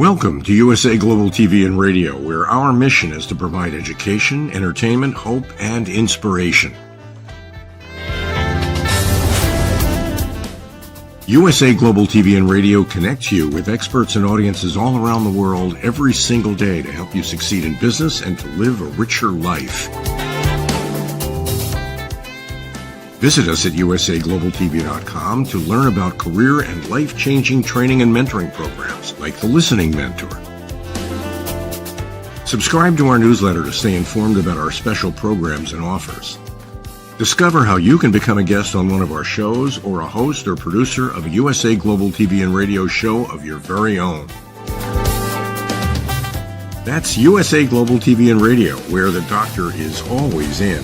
Welcome to USA Global TV and Radio, where our mission is to provide education, entertainment, hope, and inspiration. USA Global TV and Radio connects you with experts and audiences all around the world every single day to help you succeed in business and to live a richer life. Visit us at usaglobaltv.com to learn about career and life-changing training and mentoring programs like the Listening Mentor. Subscribe to our newsletter to stay informed about our special programs and offers. Discover how you can become a guest on one of our shows or a host or producer of a USA Global TV and Radio show of your very own. That's USA Global TV and Radio, where the doctor is always in.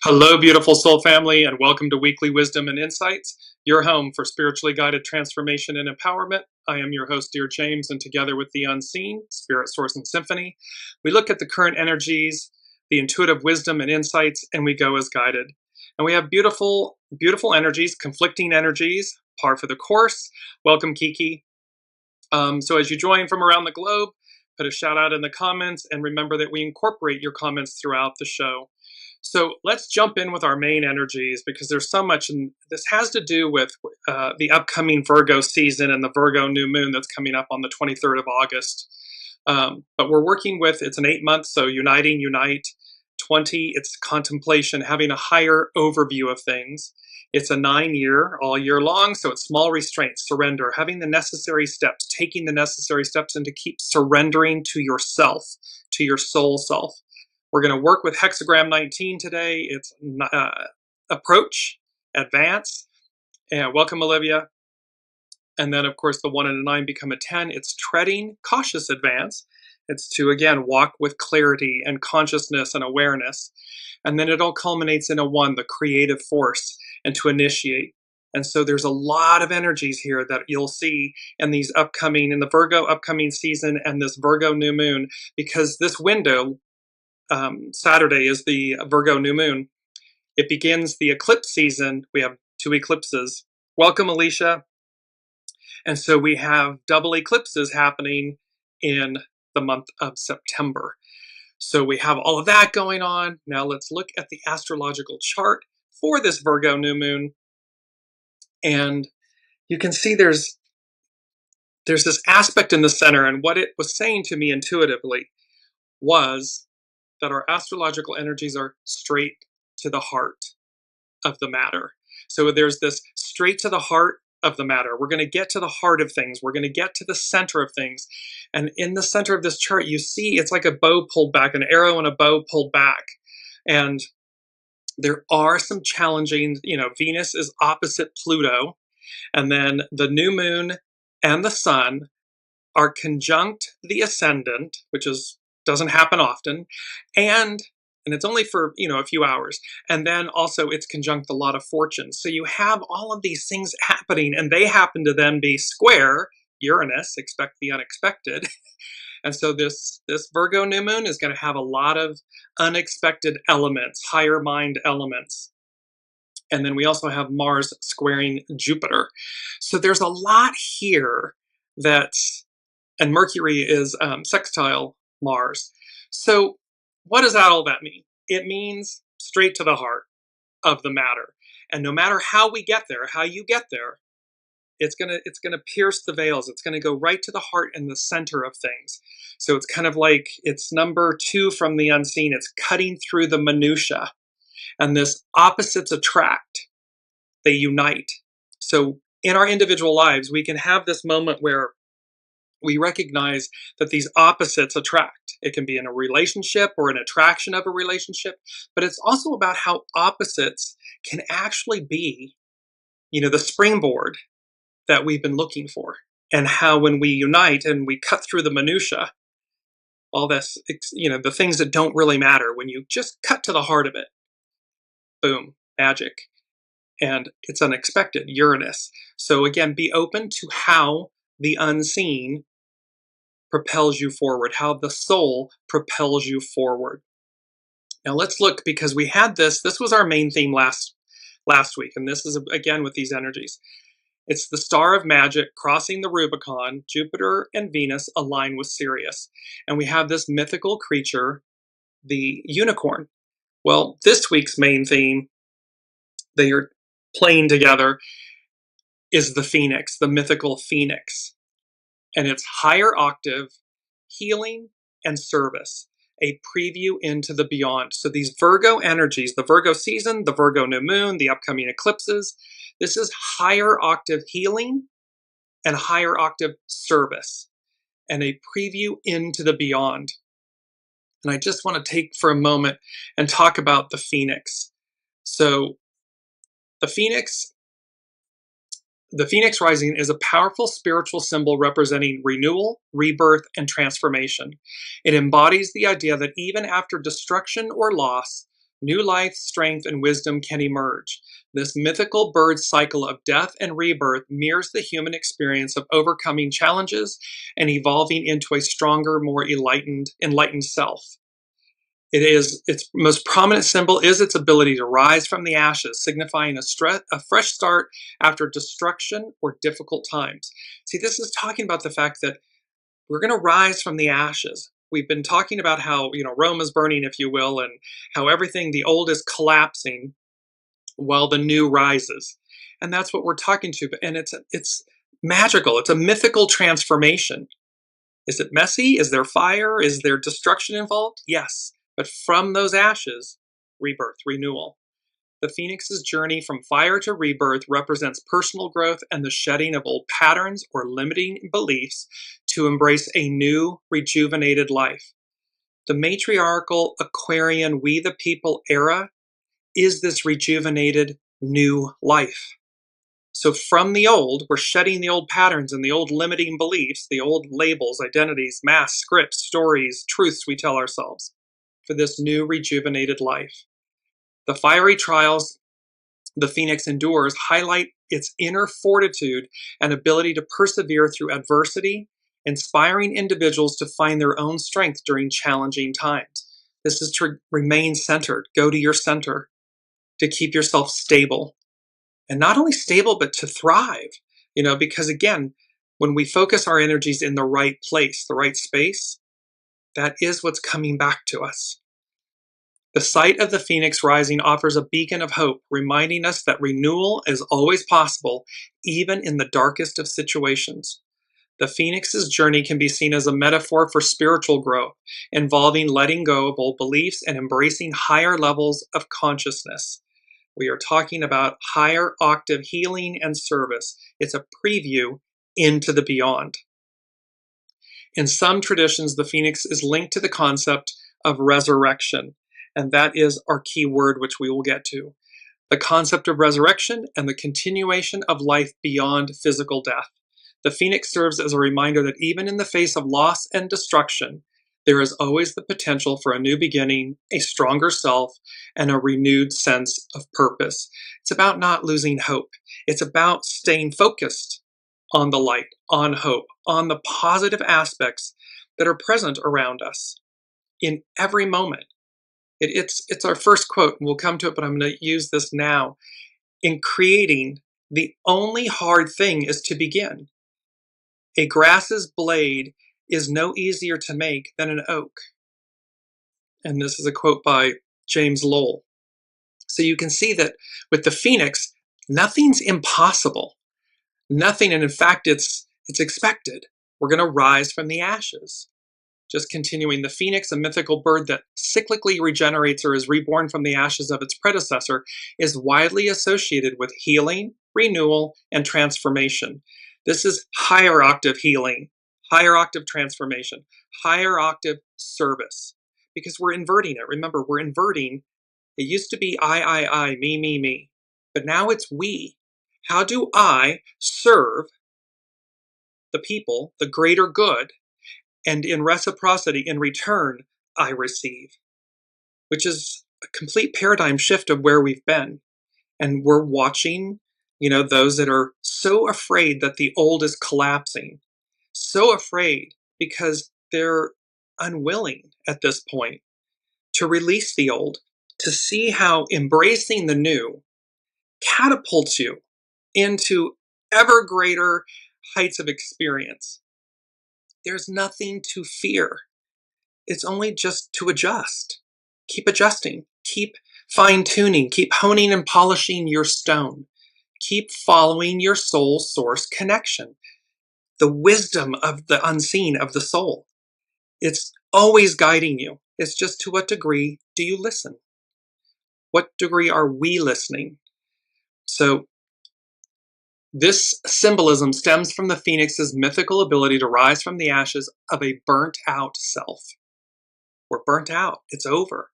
Hello, beautiful soul family, and welcome to Weekly Wisdom and Insights, your home for spiritually guided transformation and empowerment. I am your host, Dearjames, and together with the unseen, Spirit, Source, and Symphony, we look at the current energies, the intuitive wisdom and insights, and we go as guided. And we have beautiful, beautiful energies, conflicting energies, par for the course. Welcome, Kiki. So as you join from around the globe, put a shout out in the comments, and remember that we incorporate your comments throughout the show. So let's jump in with our main energies because there's so much, and this has to do with the upcoming Virgo season and the Virgo new moon that's coming up on the 23rd of August. But we're working with, it's an 8-month, so uniting, unite, 20, it's contemplation, having a higher overview of things. It's a 9-year, all year long, so it's small restraints, surrender, having the necessary steps, taking the necessary steps, and to keep surrendering to yourself, to your soul self. We're going to work with hexagram 19 today. It's approach, advance, and welcome, Olivia. And then, of course, the 1 and a 9 become a 10. It's treading, cautious advance. It's to, again, walk with clarity and consciousness and awareness. And then it all culminates in a 1, the creative force, and to initiate. And so there's a lot of energies here that you'll see in these upcoming, in the Virgo upcoming season and this Virgo new moon, because this window, Saturday is the Virgo new moon. It begins the eclipse season. We have 2 eclipses. Welcome, Alicia. And so we have double eclipses happening in the month of September. So we have all of that going on. Now let's look at the astrological chart for this Virgo new moon. And you can see there's this aspect in the center, and what it was saying to me intuitively was that our astrological energies are straight to the heart of the matter. So there's this straight to the heart of the matter. We're going to get to the heart of things. We're going to get to the center of things. And in the center of this chart, you see it's like a bow pulled back, an arrow and a bow pulled back. And there are some challenging, Venus is opposite Pluto. And then the new moon and the sun are conjunct the ascendant, which doesn't happen often, and it's only for a few hours, and then also it's conjunct the lot of fortune. So you have all of these things happening, and they happen to then be square Uranus, expect the unexpected. And so this Virgo new moon is going to have a lot of unexpected elements, higher mind elements. And then we also have Mars squaring Jupiter. So there's a lot here and Mercury is sextile Mars. So what does all that mean? It means straight to the heart of the matter. And no matter how we get there, how you get there, it's gonna pierce the veils. It's gonna go right to the heart and the center of things. So it's kind of like it's number 2 from the unseen. It's cutting through the minutia. And this opposites attract. They unite. So in our individual lives, we can have this moment where we recognize that these opposites attract. It can be in a relationship or an attraction of a relationship, but it's also about how opposites can actually be, the springboard that we've been looking for. And how when we unite and we cut through the minutia, all this, the things that don't really matter, when you just cut to the heart of it, boom, magic. And it's unexpected, Uranus. So again, be open to how the unseen propels you forward, how the soul propels you forward. Now let's look, because we had this was our main theme last week, and this is again with these energies. It's the star of magic crossing the Rubicon. Jupiter and Venus align with Sirius. And we have this mythical creature, the unicorn. Well, this week's main theme, they are playing together, is the phoenix, the mythical phoenix. And it's higher octave, healing, and service, a preview into the beyond. So these Virgo energies, the Virgo season, the Virgo new moon, the upcoming eclipses, this is higher octave healing and higher octave service, and a preview into the beyond. And I just want to take for a moment and talk about the phoenix. So the phoenix rising is a powerful spiritual symbol representing renewal, rebirth, and transformation. It embodies the idea that even after destruction or loss, new life, strength, and wisdom can emerge. This mythical bird cycle of death and rebirth mirrors the human experience of overcoming challenges and evolving into a stronger, more enlightened self. Its most prominent symbol is its ability to rise from the ashes, signifying a fresh start after destruction or difficult times. See, this is talking about the fact that we're going to rise from the ashes. We've been talking about how, Rome is burning, if you will, and how everything, the old is collapsing while the new rises. And that's what we're talking to. And it's magical. It's a mythical transformation. Is it messy? Is there fire? Is there destruction involved? Yes. But from those ashes, rebirth, renewal. The phoenix's journey from fire to rebirth represents personal growth and the shedding of old patterns or limiting beliefs to embrace a new, rejuvenated life. The matriarchal Aquarian We the People era is this rejuvenated new life. So from the old, we're shedding the old patterns and the old limiting beliefs, the old labels, identities, masks, scripts, stories, truths we tell ourselves, for this new rejuvenated life. The fiery trials the phoenix endures highlight its inner fortitude and ability to persevere through adversity, inspiring individuals to find their own strength during challenging times. This is to remain centered, go to your center, to keep yourself stable. And not only stable, but to thrive, because again, when we focus our energies in the right place, the right space, that is what's coming back to us. The sight of the phoenix rising offers a beacon of hope, reminding us that renewal is always possible, even in the darkest of situations. The phoenix's journey can be seen as a metaphor for spiritual growth, involving letting go of old beliefs and embracing higher levels of consciousness. We are talking about higher octave healing and service. It's a preview into the beyond. In some traditions, the phoenix is linked to the concept of resurrection, and that is our key word, which we will get to. The concept of resurrection and the continuation of life beyond physical death. The phoenix serves as a reminder that even in the face of loss and destruction, there is always the potential for a new beginning, a stronger self, and a renewed sense of purpose. It's about not losing hope. It's about staying focused on the light, on hope, on the positive aspects that are present around us in every moment. It's our first quote, and we'll come to it, but I'm going to use this now. In creating, the only hard thing is to begin. A grass's blade is no easier to make than an oak. And this is a quote by James Lowell. So you can see that with the phoenix, nothing's impossible. Nothing, and in fact, it's expected. We're going to rise from the ashes. Just continuing, the phoenix, a mythical bird that cyclically regenerates or is reborn from the ashes of its predecessor, is widely associated with healing, renewal, and transformation. This is higher octave healing, higher octave transformation, higher octave service, because we're inverting it. Remember, we're inverting. It used to be I, me, but now it's we. How do I serve the people, the greater good, and in reciprocity, in return, I receive, which is a complete paradigm shift of where we've been. And we're watching, those that are so afraid that the old is collapsing, so afraid because they're unwilling at this point to release the old, to see how embracing the new catapults you into ever greater heights of experience. There's nothing to fear. It's only just to adjust. Keep adjusting. Keep fine-tuning. Keep honing and polishing your stone. Keep following your soul source connection. The wisdom of the unseen, of the soul. It's always guiding you. It's just to what degree do you listen? What degree are we listening? So this symbolism stems from the phoenix's mythical ability to rise from the ashes of a burnt out self. We're burnt out. It's over.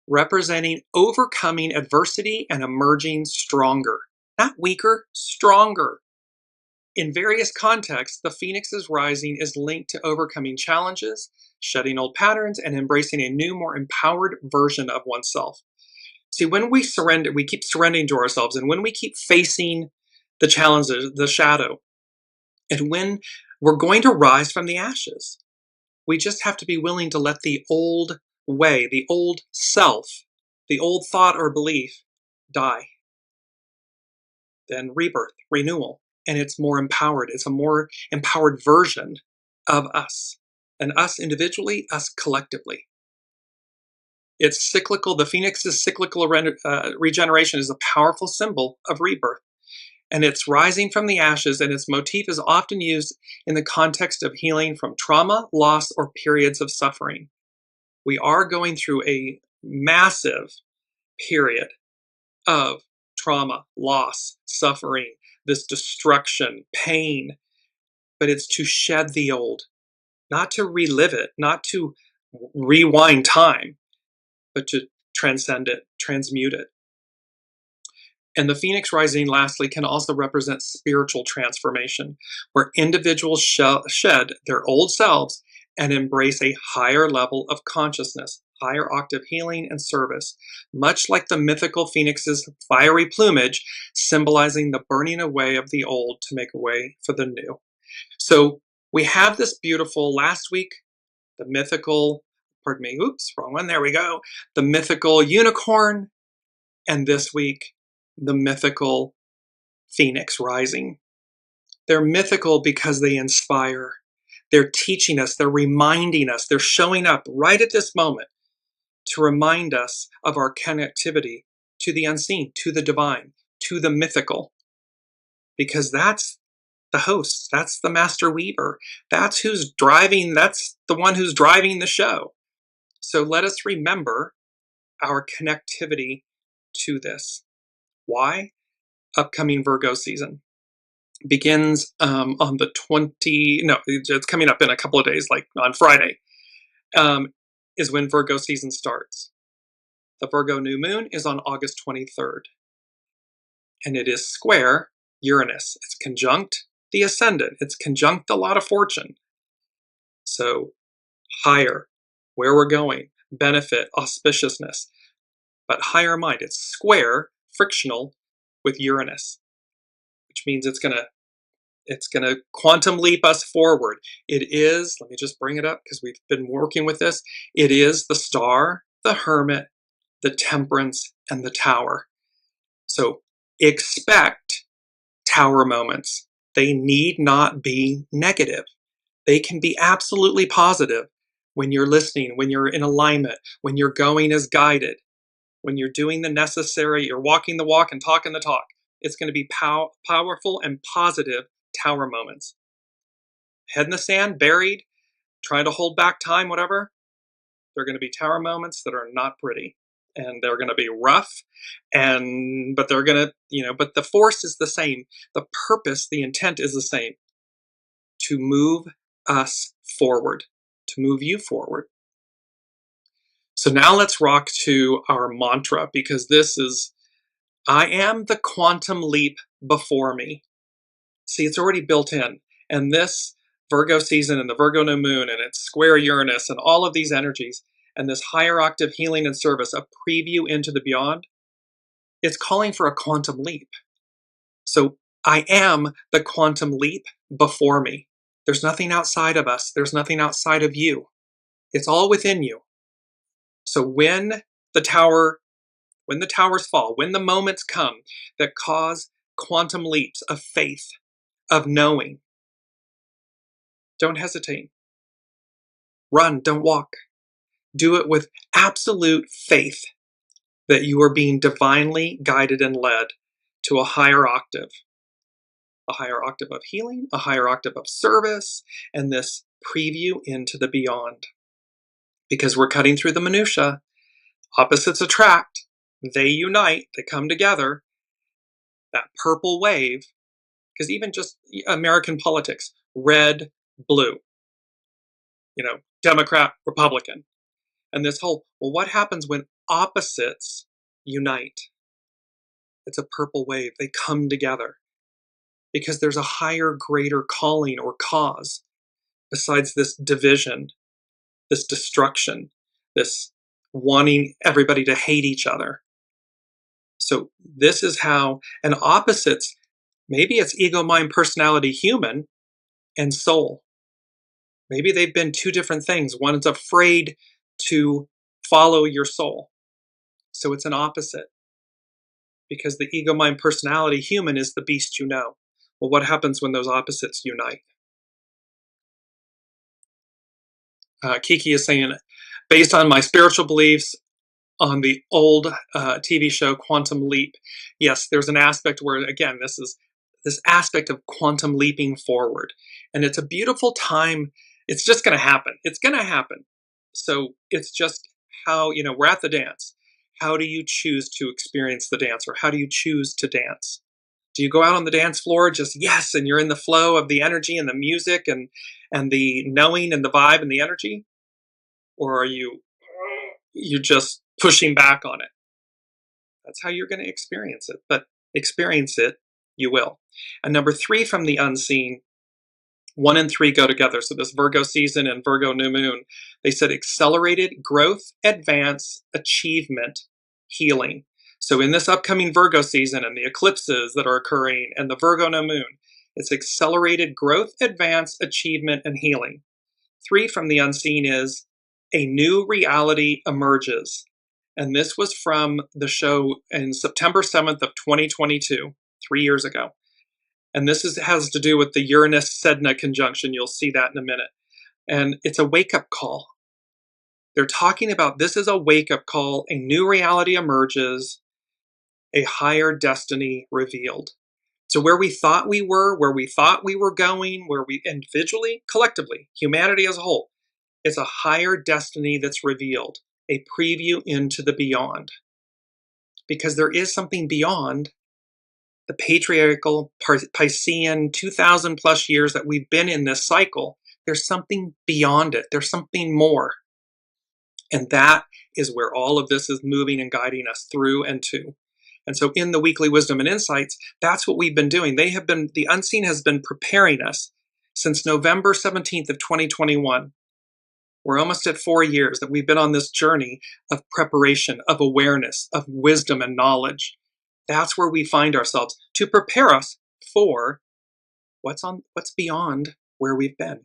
Representing overcoming adversity and emerging stronger. Not weaker, stronger. In various contexts, the phoenix's rising is linked to overcoming challenges, shedding old patterns, and embracing a new, more empowered version of oneself. See, when we surrender, we keep surrendering to ourselves, and when we keep facing the challenges, the shadow, and when we're going to rise from the ashes, we just have to be willing to let the old way, the old self, the old thought or belief die. Then rebirth, renewal, and it's more empowered. It's a more empowered version of us, and us individually, us collectively. It's cyclical. The phoenix's cyclical regeneration is a powerful symbol of rebirth, and it's rising from the ashes, and its motif is often used in the context of healing from trauma, loss, or periods of suffering. We are going through a massive period of trauma, loss, suffering, this destruction, pain, but it's to shed the old, not to relive it, not to rewind time, but to transcend it, transmute it. And the phoenix rising, lastly, can also represent spiritual transformation, where individuals shed their old selves and embrace a higher level of consciousness, higher octave healing and service, much like the mythical phoenix's fiery plumage, symbolizing the burning away of the old to make way for the new. So we have this beautiful, last week, the mythical, pardon me, oops, wrong one, there we go, the mythical unicorn, and this week, the mythical phoenix rising. They're mythical because they inspire. They're teaching us, they're reminding us, they're showing up right at this moment to remind us of our connectivity to the unseen, to the divine, to the mythical. Because that's the host, that's the master weaver, that's who's driving, that's the one who's driving the show. So let us remember our connectivity to this. Why? Upcoming Virgo season begins on the it's coming up in a couple of days, like on Friday, is when Virgo season starts. The Virgo new moon is on August 23rd, and it is square Uranus. It's conjunct the ascendant. It's conjunct the lot of fortune. So higher, where we're going, benefit, auspiciousness, but higher mind. It's square, frictional with Uranus, which means it's gonna quantum leap us forward. It is, let me just bring it up because we've been working with this. It is the star, the hermit, the temperance, and the tower. So expect tower moments. They need not be negative. They can be absolutely positive when you're listening, when you're in alignment, when you're going as guided, when you're doing the necessary, you're walking the walk and talking the talk. It's going to be powerful and positive tower moments. Head in the sand, buried, trying to hold back time, whatever. They're going to be tower moments that are not pretty, and they're going to be rough, but they're going to, but the force is the same. The purpose, the intent is the same. To move us forward, to move you forward. So now let's rock to our mantra, because this is, I am the quantum leap before me. See, it's already built in. And this Virgo season and the Virgo new moon and its square Uranus and all of these energies and this higher octave healing and service, a preview into the beyond, it's calling for a quantum leap. So I am the quantum leap before me. There's nothing outside of us. There's nothing outside of you. It's all within you. So when the towers fall, when the moments come that cause quantum leaps of faith, of knowing, don't hesitate. Run, don't walk. Do it with absolute faith that you are being divinely guided and led to a higher octave of healing, a higher octave of service, and this preview into the beyond. Because we're cutting through the minutia, opposites attract, they unite, they come together, that purple wave, because even just American politics, red, blue, Democrat, Republican, and this whole, well, what happens when opposites unite? It's a purple wave, they come together, because there's a higher, greater calling or cause besides this division, this destruction, this wanting everybody to hate each other. So this is how, and opposites, maybe it's ego, mind, personality, human, and soul. Maybe they've been two different things. One is afraid to follow your soul. So it's an opposite. Because the ego, mind, personality, human is the beast you know. Well, what happens when those opposites unite? Kiki is saying, based on my spiritual beliefs on the old TV show Quantum Leap, yes, there's an aspect where, again, this is this aspect of quantum leaping forward. And it's a beautiful time. It's just going to happen. It's going to happen. So it's just how, we're at the dance. How do you choose to experience the dance, or how do you choose to dance? Do you go out on the dance floor just yes, and you're in the flow of the energy and the music and the knowing and the vibe and the energy? Or are you just pushing back on it? That's how you're going to experience it. But experience it, you will. And number 3 from the unseen, 1 and 3 go together. So this Virgo season and Virgo new moon, they said accelerated growth, advance, achievement, healing. So in this upcoming Virgo season and the eclipses that are occurring and the Virgo new moon, it's accelerated growth, advance, achievement, and healing. 3 from the unseen is a new reality emerges. And this was from the show in September 7th of 2022, 3 years ago. And this has to do with the Uranus-Sedna conjunction. You'll see that in a minute. And it's a wake-up call. They're talking about this is a wake-up call. A new reality emerges. A higher destiny revealed. So where we thought we were, where we thought we were going, where we individually, collectively, humanity as a whole, it's a higher destiny that's revealed. A preview into the beyond. Because there is something beyond the patriarchal Piscean 2,000 plus years that we've been in this cycle. There's something beyond it. There's something more. And that is where all of this is moving and guiding us through and to. And so in the weekly wisdom and insights, that's what we've been doing. The unseen has been preparing us since November 17th of 2021. We're almost at 4 years that we've been on this journey of preparation, of awareness, of wisdom and knowledge. That's where we find ourselves to prepare us for what's beyond where we've been.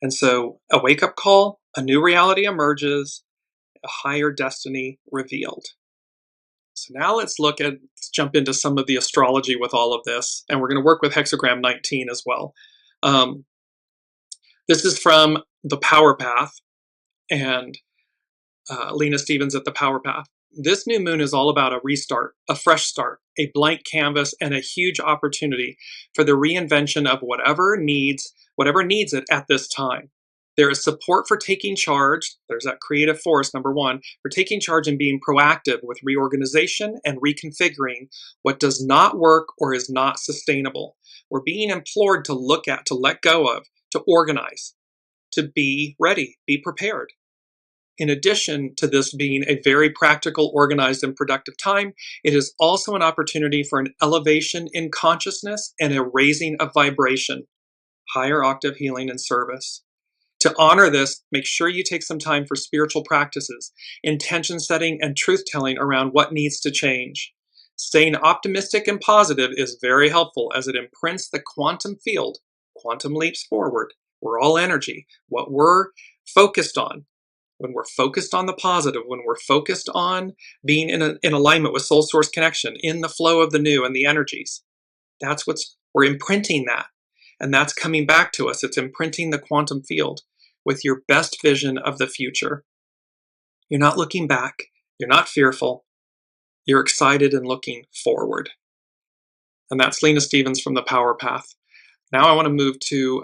And so a wake-up call, a new reality emerges, a higher destiny revealed. So now let's jump into some of the astrology with all of this. And we're going to work with hexagram 19 as well. This is from the Power Path and Lena Stevens at the Power Path. This new moon is all about a restart, a fresh start, a blank canvas, and a huge opportunity for the reinvention of whatever needs it at this time. There is support for taking charge. There's that creative force, number 1, for taking charge and being proactive with reorganization and reconfiguring what does not work or is not sustainable. We're being implored to look at, to let go of, to organize, to be ready, be prepared. In addition to this being a very practical, organized, and productive time, it is also an opportunity for an elevation in consciousness and a raising of vibration, higher octave healing and service. To honor this, make sure you take some time for spiritual practices, intention setting, and truth-telling around what needs to change. Staying optimistic and positive is very helpful as it imprints the quantum field. Quantum leaps forward. We're all energy. What we're focused on, when we're focused on the positive, when we're focused on being in alignment with soul source connection, in the flow of the new and the energies, we're imprinting that. And that's coming back to us. It's imprinting the quantum field with your best vision of the future. You're not looking back. You're not fearful. You're excited and looking forward. And that's Lena Stevens from the Power Path. Now I want to move to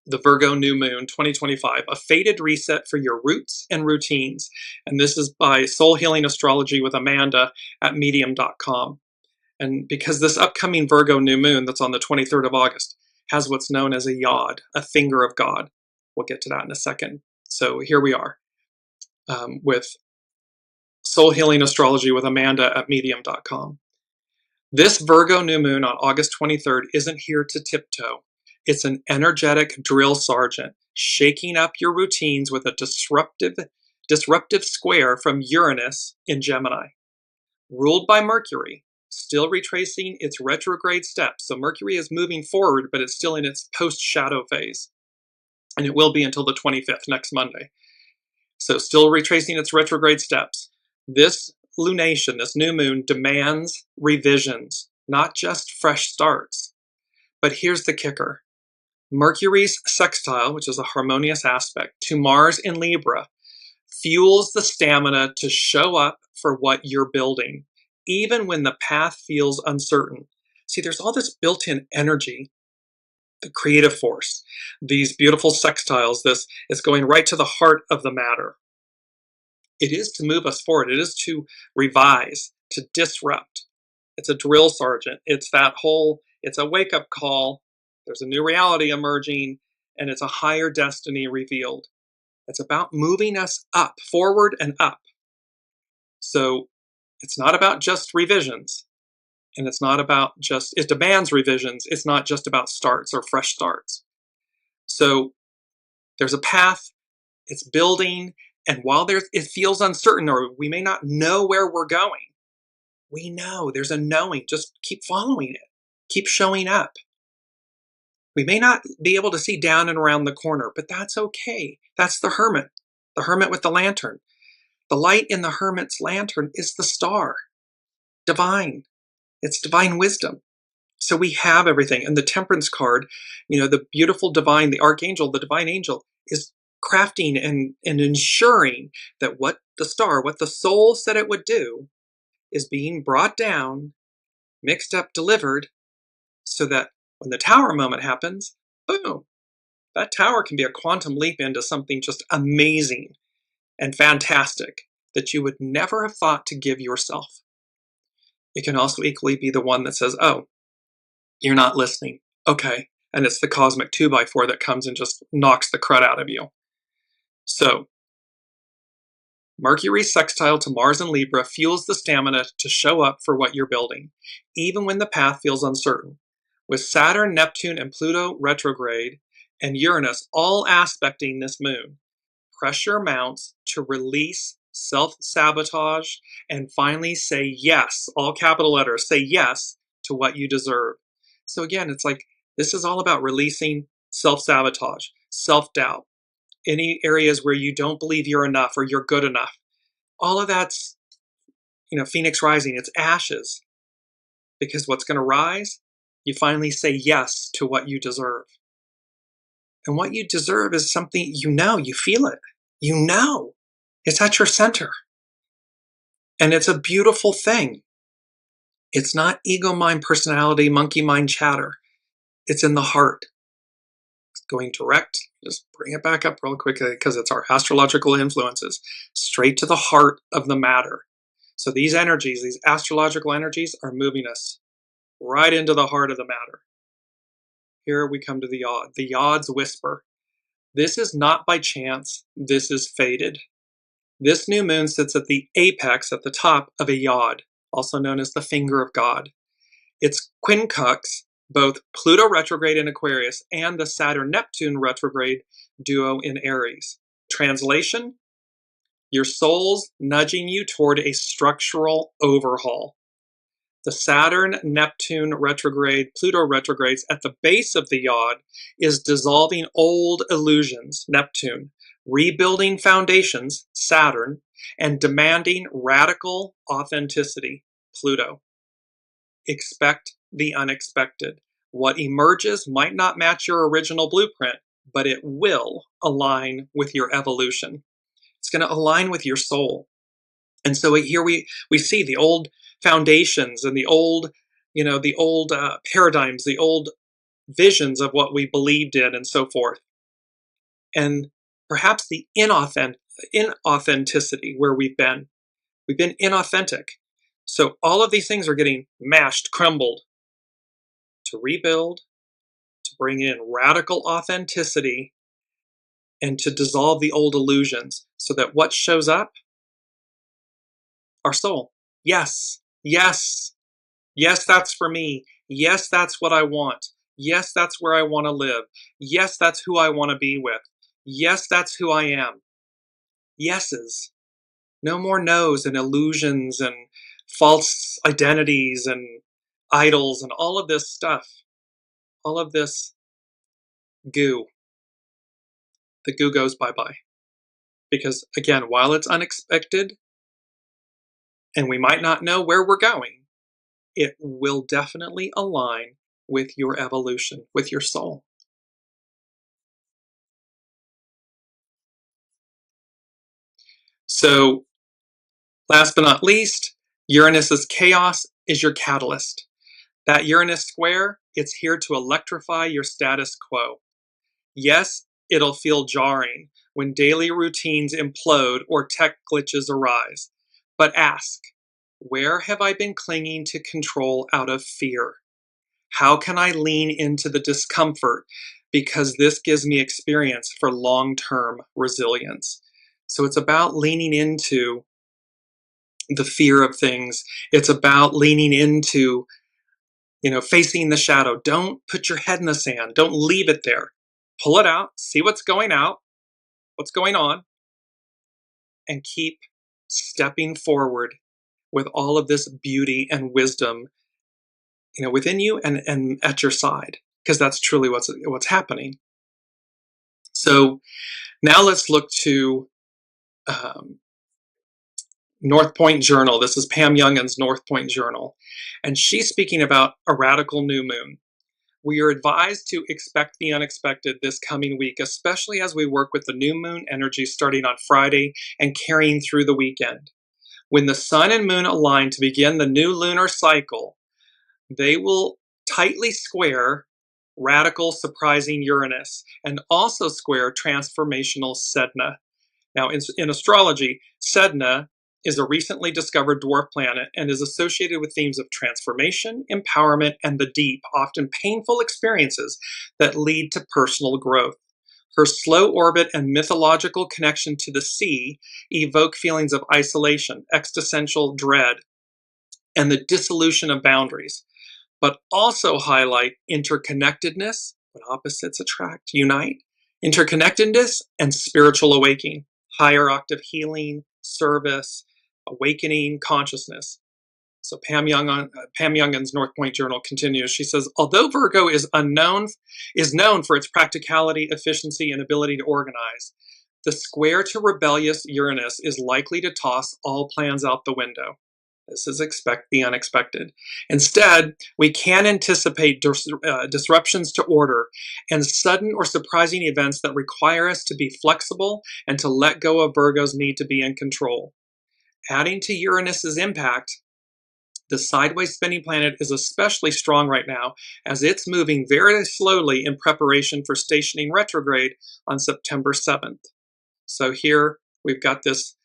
the Virgo New Moon 2025, a fated reset for your roots and routines. And this is by Soul Healing Astrology with Amanda at medium.com. And because this upcoming Virgo New Moon that's on the 23rd of August has what's known as a yod, a finger of God. We'll get to that in a second. So here we are with Soul Healing Astrology with Amanda at medium.com. This Virgo New Moon on August 23rd isn't here to tiptoe. It's an energetic drill sergeant, shaking up your routines with a disruptive square from Uranus in Gemini. Ruled by Mercury, still retracing its retrograde steps. So Mercury is moving forward, but it's still in its post-shadow phase. And it will be until the 25th, next Monday. So still retracing its retrograde steps. This lunation, this new moon, demands revisions, not just fresh starts. But here's the kicker. Mercury's sextile, which is a harmonious aspect, to Mars in Libra, fuels the stamina to show up for what you're building, even when the path feels uncertain. See, there's all this built-in energy, the creative force, these beautiful sextiles, this is going right to the heart of the matter. It is to move us forward. It is to revise, to disrupt. It's a drill sergeant. It's a wake-up call. There's a new reality emerging, and it's a higher destiny revealed. It's about moving us up, forward and up. So it's not about just revisions, and it's not about it demands revisions. It's not just about starts or fresh starts. So there's a path, it's building, and while it feels uncertain, or we may not know where we're going, we know there's a knowing. Just keep following it. Keep showing up. We may not be able to see down and around the corner, but that's okay. That's the hermit with the lantern. The light in the hermit's lantern is the star, divine. It's divine wisdom. So we have everything. And the temperance card, the beautiful divine, the archangel, the divine angel is crafting and ensuring that what the soul said it would do is being brought down, mixed up, delivered, so that when the tower moment happens, boom, that tower can be a quantum leap into something just amazing and fantastic that you would never have thought to give yourself. It can also equally be the one that says, oh, you're not listening. Okay. And it's the cosmic 2x4 that comes and just knocks the crud out of you. So, Mercury sextile to Mars in Libra fuels the stamina to show up for what you're building, even when the path feels uncertain. With Saturn, Neptune, and Pluto retrograde, and Uranus all aspecting this moon, pressure mounts to release self-sabotage and finally say yes, all capital letters, say yes to what you deserve. So again, it's like this is all about releasing self-sabotage, self-doubt, any areas where you don't believe you're enough or you're good enough. All of that's, Phoenix rising, it's ashes. Because what's going to rise? You finally say yes to what you deserve. And what you deserve is something you feel it. It's at your center. And it's a beautiful thing. It's not ego mind, personality, monkey mind chatter. It's in the heart. It's going direct. Just bring it back up real quick because it's our astrological influences. Straight to the heart of the matter. So these energies, these astrological energies are moving us right into the heart of the matter. Here we come to the yod. The yod's whisper. This is not by chance. This is fated. This new moon sits at the apex, at the top of a yod, also known as the finger of God. Its quincux, both Pluto retrograde in Aquarius and the Saturn-Neptune retrograde duo in Aries. Translation: your soul's nudging you toward a structural overhaul. The Saturn-Neptune retrograde, Pluto retrogrades at the base of the yod is dissolving old illusions, Neptune, rebuilding foundations, Saturn, and demanding radical authenticity, Pluto. Expect the unexpected. What emerges might not match your original blueprint, but it will align with your evolution. It's going to align with your soul. And so here we see the old foundations and the old, paradigms, the old visions of what we believed in and so forth. And perhaps the inauthenticity where we've been. We've been inauthentic. So all of these things are getting mashed, crumbled to rebuild, to bring in radical authenticity, and to dissolve the old illusions so that what shows up? Our soul. Yes, yes, yes, that's for me. Yes, that's what I want. Yes, that's where I want to live. Yes, that's who I want to be with. Yes, that's who I am. Yeses. No more no's and illusions and false identities and idols and all of this stuff. All of this goo. The goo goes bye-bye. Because again, while it's unexpected and we might not know where we're going, it will definitely align with your evolution, with your soul. So, last but not least, Uranus's chaos is your catalyst. That Uranus square, it's here to electrify your status quo. Yes, it'll feel jarring when daily routines implode or tech glitches arise. But ask, where have I been clinging to control out of fear? How can I lean into the discomfort because this gives me experience for long-term resilience? So it's about leaning into the fear of things. It's about leaning into, facing the shadow. Don't put your head in the sand. Don't leave it there. Pull it out, see what's going on, and keep stepping forward with all of this beauty and wisdom, within you and at your side, because that's truly what's happening. So now let's look to North Point Journal. This is Pam Youngin's North Point Journal, and she's speaking about a radical new moon. We are advised to expect the unexpected this coming week, especially as we work with the new moon energy starting on Friday and carrying through the weekend. When the sun and moon align to begin the new lunar cycle, they will tightly square radical, surprising Uranus and also square transformational Sedna. Now, in astrology, Sedna is a recently discovered dwarf planet and is associated with themes of transformation, empowerment, and the deep, often painful experiences that lead to personal growth. Her slow orbit and mythological connection to the sea evoke feelings of isolation, existential dread, and the dissolution of boundaries, but also highlight interconnectedness, when opposites attract, unite, interconnectedness and spiritual awakening, higher octave healing, service, awakening consciousness. So Pam Youngin's North Point Journal continues. She says, although Virgo is known for its practicality, efficiency, and ability to organize, the square to rebellious Uranus is likely to toss all plans out the window. This is expect the unexpected. Instead, we can anticipate disruptions to order and sudden or surprising events that require us to be flexible and to let go of Virgo's need to be in control. Adding to Uranus's impact, the sideways spinning planet is especially strong right now as it's moving very slowly in preparation for stationing retrograde on September 7th. So here we've got this,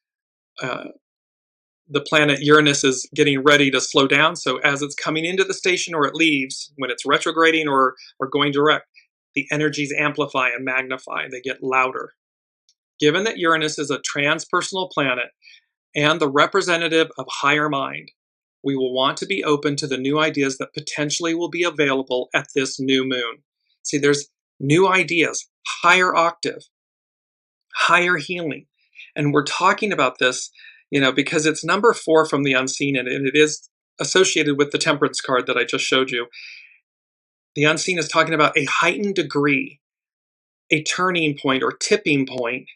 the planet Uranus is getting ready to slow down. So as it's coming into the station or it leaves, when it's retrograding or going direct, the energies amplify and magnify, they get louder. Given that Uranus is a transpersonal planet and the representative of higher mind, we will want to be open to the new ideas that potentially will be available at this new moon. See, there's new ideas, higher octave, higher healing. And we're talking about this, because it's number 4 from the unseen, and it is associated with the temperance card that I just showed you. The unseen is talking about a heightened degree, a turning point or tipping point.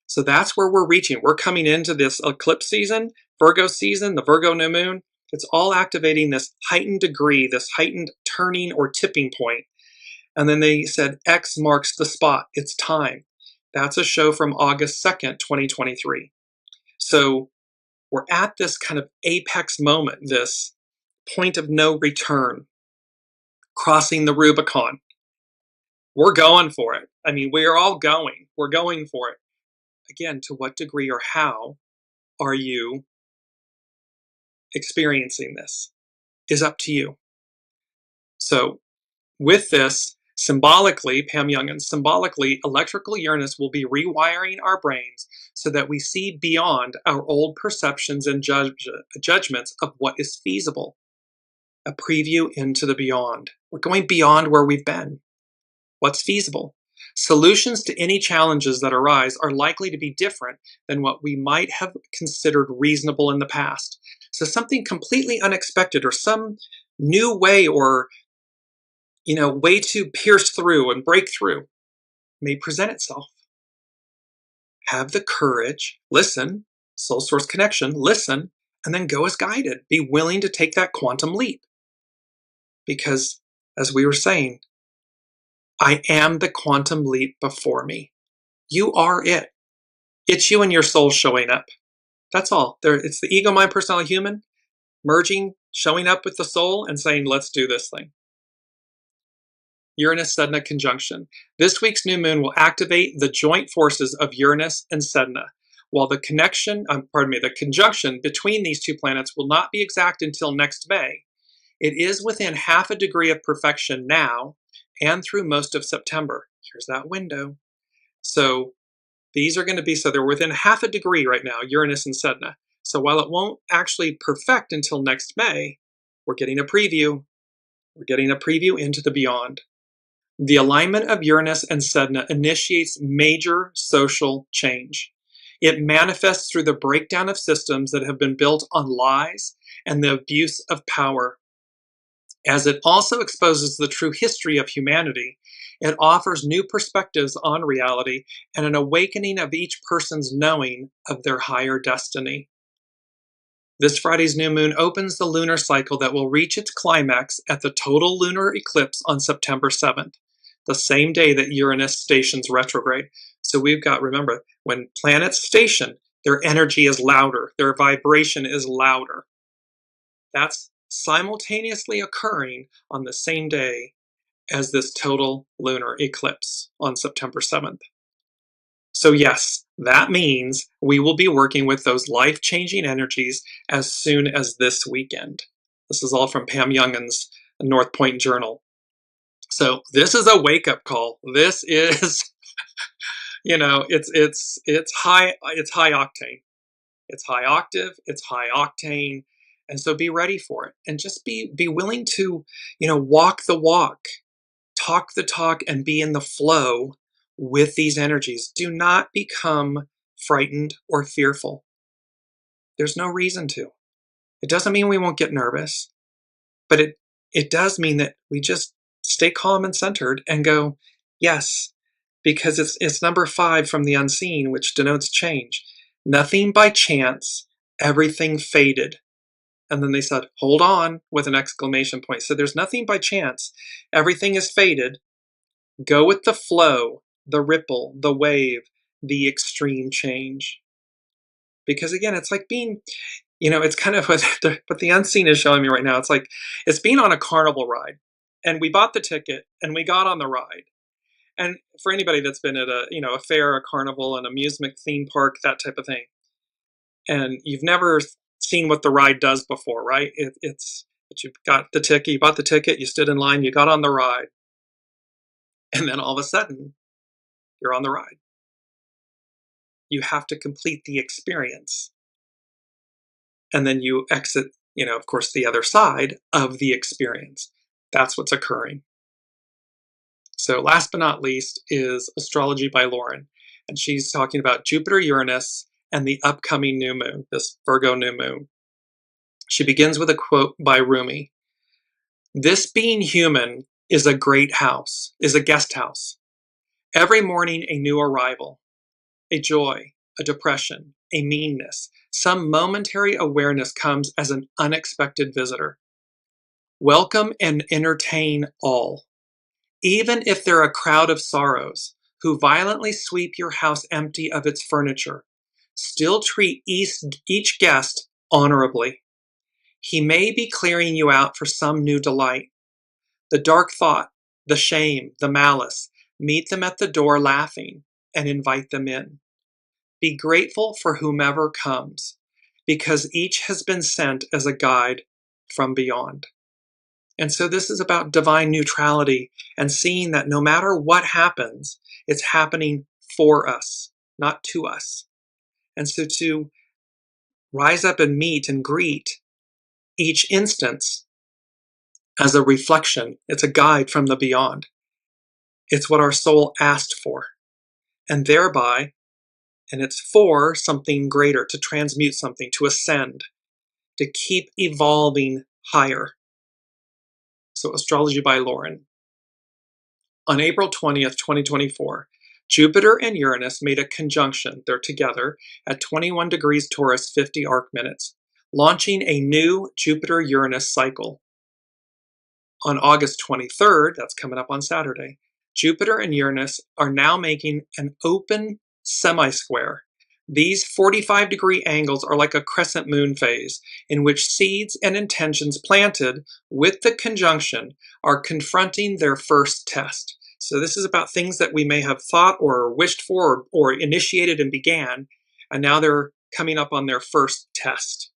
So that's where we're reaching. We're coming into this eclipse season, Virgo season, the Virgo new moon. It's all activating this heightened degree, this heightened turning or tipping point. And then they said, X marks the spot. It's time. That's a show from August 2nd, 2023. So we're at this kind of apex moment, this point of no return, crossing the Rubicon. We're going for it. I mean, we're all going. We're going for it. Again, to what degree or how are you experiencing this is up to you. So with this, symbolically, Pam Youngin, symbolically, electrical Uranus will be rewiring our brains so that we see beyond our old perceptions and judgments of what is feasible. A preview into the beyond. We're going beyond where we've been. What's feasible? Solutions to any challenges that arise are likely to be different than what we might have considered reasonable in the past. So something completely unexpected or some new way or way to pierce through and break through may present itself. Have the courage, listen, soul source connection, listen, and then go as guided. Be willing to take that quantum leap. Because, as we were saying, I am the quantum leap before me. You are it. It's you and your soul showing up. That's all. It's the ego, mind, personality, human, merging, showing up with the soul and saying, let's do this thing. Uranus-Sedna conjunction. This week's new moon will activate the joint forces of Uranus and Sedna. While the conjunction between these two planets will not be exact until next May, it is within half a degree of perfection now and through most of September. Here's that window. So these are going to be, so they're within half a degree right now, Uranus and Sedna. So while it won't actually perfect until next May, we're getting a preview. We're getting a preview into the beyond. The alignment of Uranus and Sedna initiates major social change. It manifests through the breakdown of systems that have been built on lies and the abuse of power. As it also exposes the true history of humanity, it offers new perspectives on reality and an awakening of each person's knowing of their higher destiny. This Friday's new moon opens the lunar cycle that will reach its climax at the total lunar eclipse on September 7th, the same day that Uranus stations retrograde. So we've got, remember, when planets station, their energy is louder, their vibration is louder. That's simultaneously occurring on the same day as this total lunar eclipse on September 7th. So yes, that means we will be working with those life-changing energies as soon as this weekend. This is all from Pam Youngin's North Point Journal. So this is a wake-up call. This is, it's high octane. It's high octave, it's high octane. And so be ready for it. And just be willing to, walk the walk, talk the talk, and be in the flow with these energies. Do not become frightened or fearful. There's no reason to. It doesn't mean we won't get nervous, but it does mean that we just stay calm and centered and go, yes, because it's number 5 from the unseen, which denotes change. Nothing by chance, everything faded. And then they said, hold on, with an exclamation point. So there's nothing by chance. Everything is faded. Go with the flow, the ripple, the wave, the extreme change. Because again, it's like being, it's kind of what the unseen is showing me right now. It's like, it's being on a carnival ride. And we bought the ticket and we got on the ride. And for anybody that's been at a fair, a carnival, an amusement theme park, that type of thing, and you've never seen what the ride does before, right? But you got the ticket, you bought the ticket, you stood in line, you got on the ride. And then all of a sudden, you're on the ride. You have to complete the experience. And then you exit, of course, the other side of the experience. That's what's occurring. So last but not least is Astrology by Lauren. And she's talking about Jupiter-Uranus and the upcoming new moon, this Virgo new moon. She begins with a quote by Rumi. "This being human is a great house, is a guest house. Every morning a new arrival, a joy, a depression, a meanness, some momentary awareness comes as an unexpected visitor. Welcome and entertain all. Even if they're a crowd of sorrows who violently sweep your house empty of its furniture, still treat each guest honorably. He may be clearing you out for some new delight. The dark thought, the shame, the malice, meet them at the door laughing and invite them in. Be grateful for whomever comes, because each has been sent as a guide from beyond." And so this is about divine neutrality and seeing that no matter what happens, it's happening for us, not to us. And so to rise up and meet and greet each instance as a reflection, it's a guide from the beyond. It's what our soul asked for. And thereby, and it's for something greater, to transmute something, to ascend, to keep evolving higher. So Astrology by Lauren. On April 20th, 2024, Jupiter and Uranus made a conjunction. They're together at 21 degrees Taurus, 50 arc minutes, launching a new Jupiter-Uranus cycle. On August 23rd, that's coming up on Saturday, Jupiter and Uranus are now making an open semi-square. These 45-degree angles are like a crescent moon phase in which seeds and intentions planted with the conjunction are confronting their first test. So this is about things that we may have thought or wished for or initiated and began, and now they're coming up on their first test.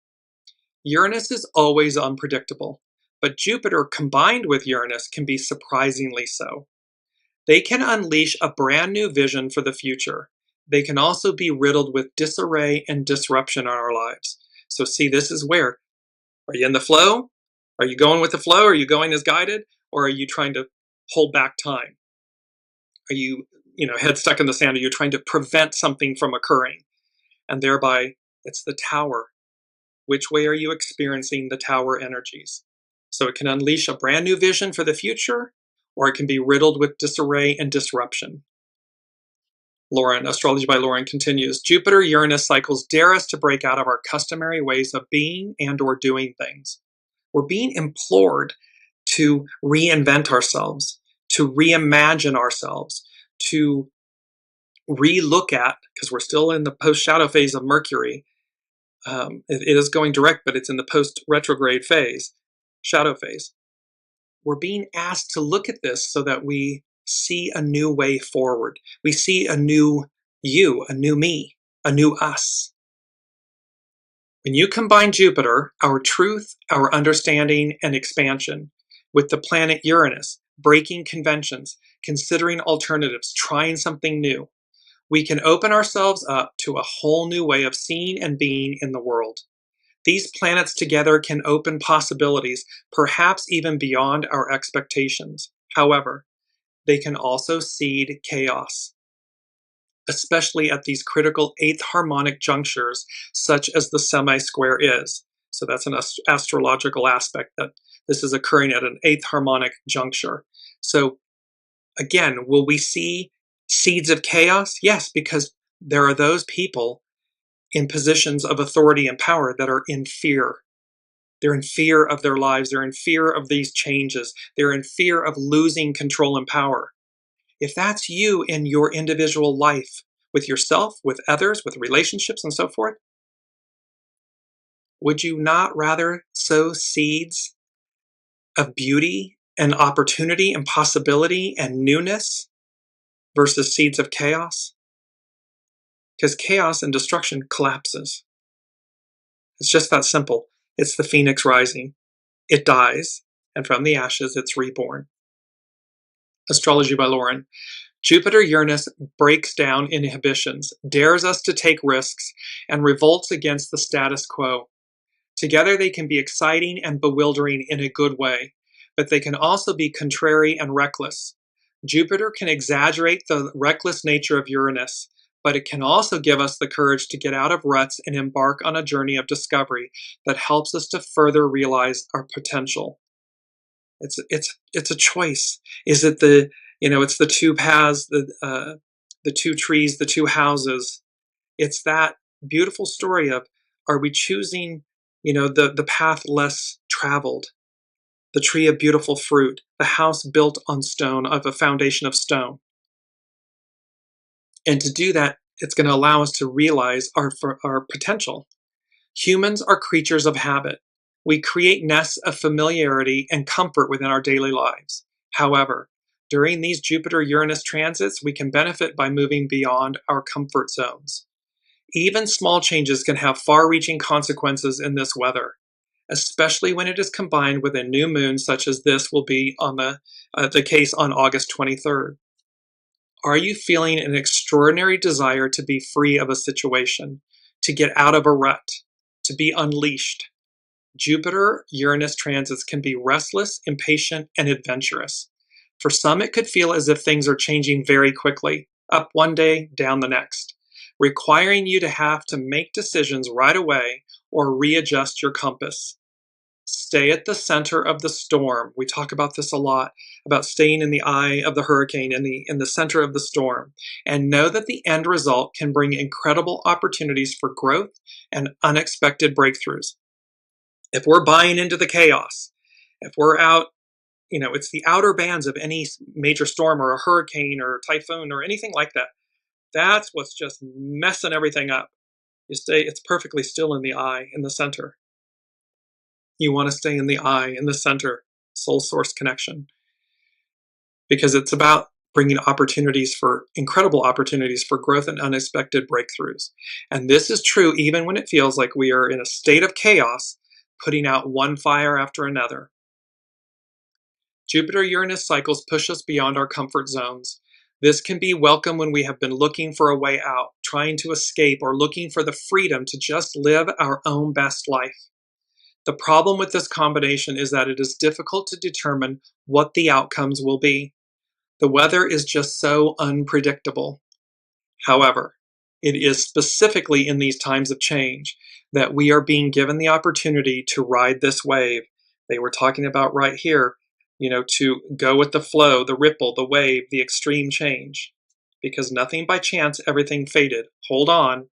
Uranus is always unpredictable, but Jupiter combined with Uranus can be surprisingly so. They can unleash a brand new vision for the future. They can also be riddled with disarray and disruption in our lives. So see, this is where, are you in the flow? Are you going with the flow? Are you going as guided? Or are you trying to hold back time? Are you, head stuck in the sand? Are you trying to prevent something from occurring? And thereby, it's the tower. Which way are you experiencing the tower energies? So it can unleash a brand new vision for the future, or it can be riddled with disarray and disruption. Lauren, Astrology by Lauren continues, Jupiter-Uranus cycles dare us to break out of our customary ways of being and or doing things. We're being implored to reinvent ourselves, to reimagine ourselves, to re-look at, because we're still in the post-shadow phase of Mercury. It is going direct, but it's in the post-retrograde phase, shadow phase. We're being asked to look at this so that we see a new way forward. We see a new you, a new me, a new us. When you combine Jupiter, our truth, our understanding, and expansion, with the planet Uranus, breaking conventions, considering alternatives, trying something new, we can open ourselves up to a whole new way of seeing and being in the world. These planets together can open possibilities, perhaps even beyond our expectations. However, they can also seed chaos, especially at these critical 8th harmonic junctures, such as the semi-square is. So that's an astrological aspect, that this is occurring at an 8th harmonic juncture. So again, will we see seeds of chaos? Yes, because there are those people in positions of authority and power that are in fear. They're in fear of their lives. They're in fear of these changes. They're in fear of losing control and power. If that's you in your individual life, with yourself, with others, with relationships and so forth, would you not rather sow seeds of beauty and opportunity and possibility and newness versus seeds of chaos? Because chaos and destruction collapses. It's just that simple. It's the phoenix rising. It dies, and from the ashes it's reborn. Astrology by Lauren. Jupiter-Uranus breaks down inhibitions, dares us to take risks, and revolts against the status quo. Together they can be exciting and bewildering in a good way, but they can also be contrary and reckless. Jupiter can exaggerate the reckless nature of Uranus, but it can also give us the courage to get out of ruts and embark on a journey of discovery that helps us to further realize our potential. It's a choice. Is it it's the two paths, the two trees, the two houses? It's that beautiful story of, are we choosing, the path less traveled, the tree of beautiful fruit, the house built on stone, of a foundation of stone? And to do that, it's going to allow us to realize our potential. Humans are creatures of habit. We create nests of familiarity and comfort within our daily lives. However, during these Jupiter-Uranus transits, we can benefit by moving beyond our comfort zones. Even small changes can have far-reaching consequences in this weather, especially when it is combined with a new moon such as this will be on the case on August 23rd. Are you feeling an extraordinary desire to be free of a situation, to get out of a rut, to be unleashed? Jupiter-Uranus transits can be restless, impatient, and adventurous. For some, it could feel as if things are changing very quickly, up one day, down the next, requiring you to have to make decisions right away or readjust your compass. Stay at the center of the storm. We talk about this a lot, about staying in the eye of the hurricane, in the center of the storm, and know that the end result can bring incredible opportunities for growth and unexpected breakthroughs. If we're buying into the chaos, if we're out, it's the outer bands of any major storm or a hurricane or a typhoon or anything like that. That's what's just messing everything up. It's perfectly still in the eye, in the center. You want to stay in the eye, in the center, soul source connection, because it's about bringing incredible opportunities for growth and unexpected breakthroughs. And this is true even when it feels like we are in a state of chaos, putting out one fire after another. Jupiter-Uranus cycles push us beyond our comfort zones. This can be welcome when we have been looking for a way out, trying to escape, or looking for the freedom to just live our own best life. The problem with this combination is that it is difficult to determine what the outcomes will be. The weather is just so unpredictable. However, it is specifically in these times of change that we are being given the opportunity to ride this wave. They were talking about right here, to go with the flow, the ripple, the wave, the extreme change. Because nothing by chance, everything faded. Hold on.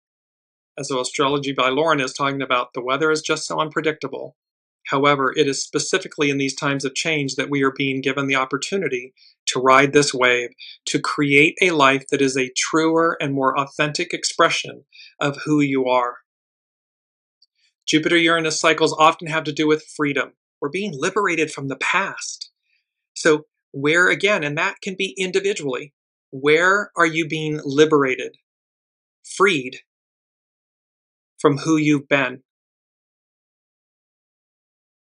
As Astrology by Lauren is talking about, the weather is just so unpredictable. However, it is specifically in these times of change that we are being given the opportunity to ride this wave, to create a life that is a truer and more authentic expression of who you are. Jupiter-Uranus cycles often have to do with freedom. We're being liberated from the past. So where, again, and that can be individually, where are you being liberated, freed from who you've been?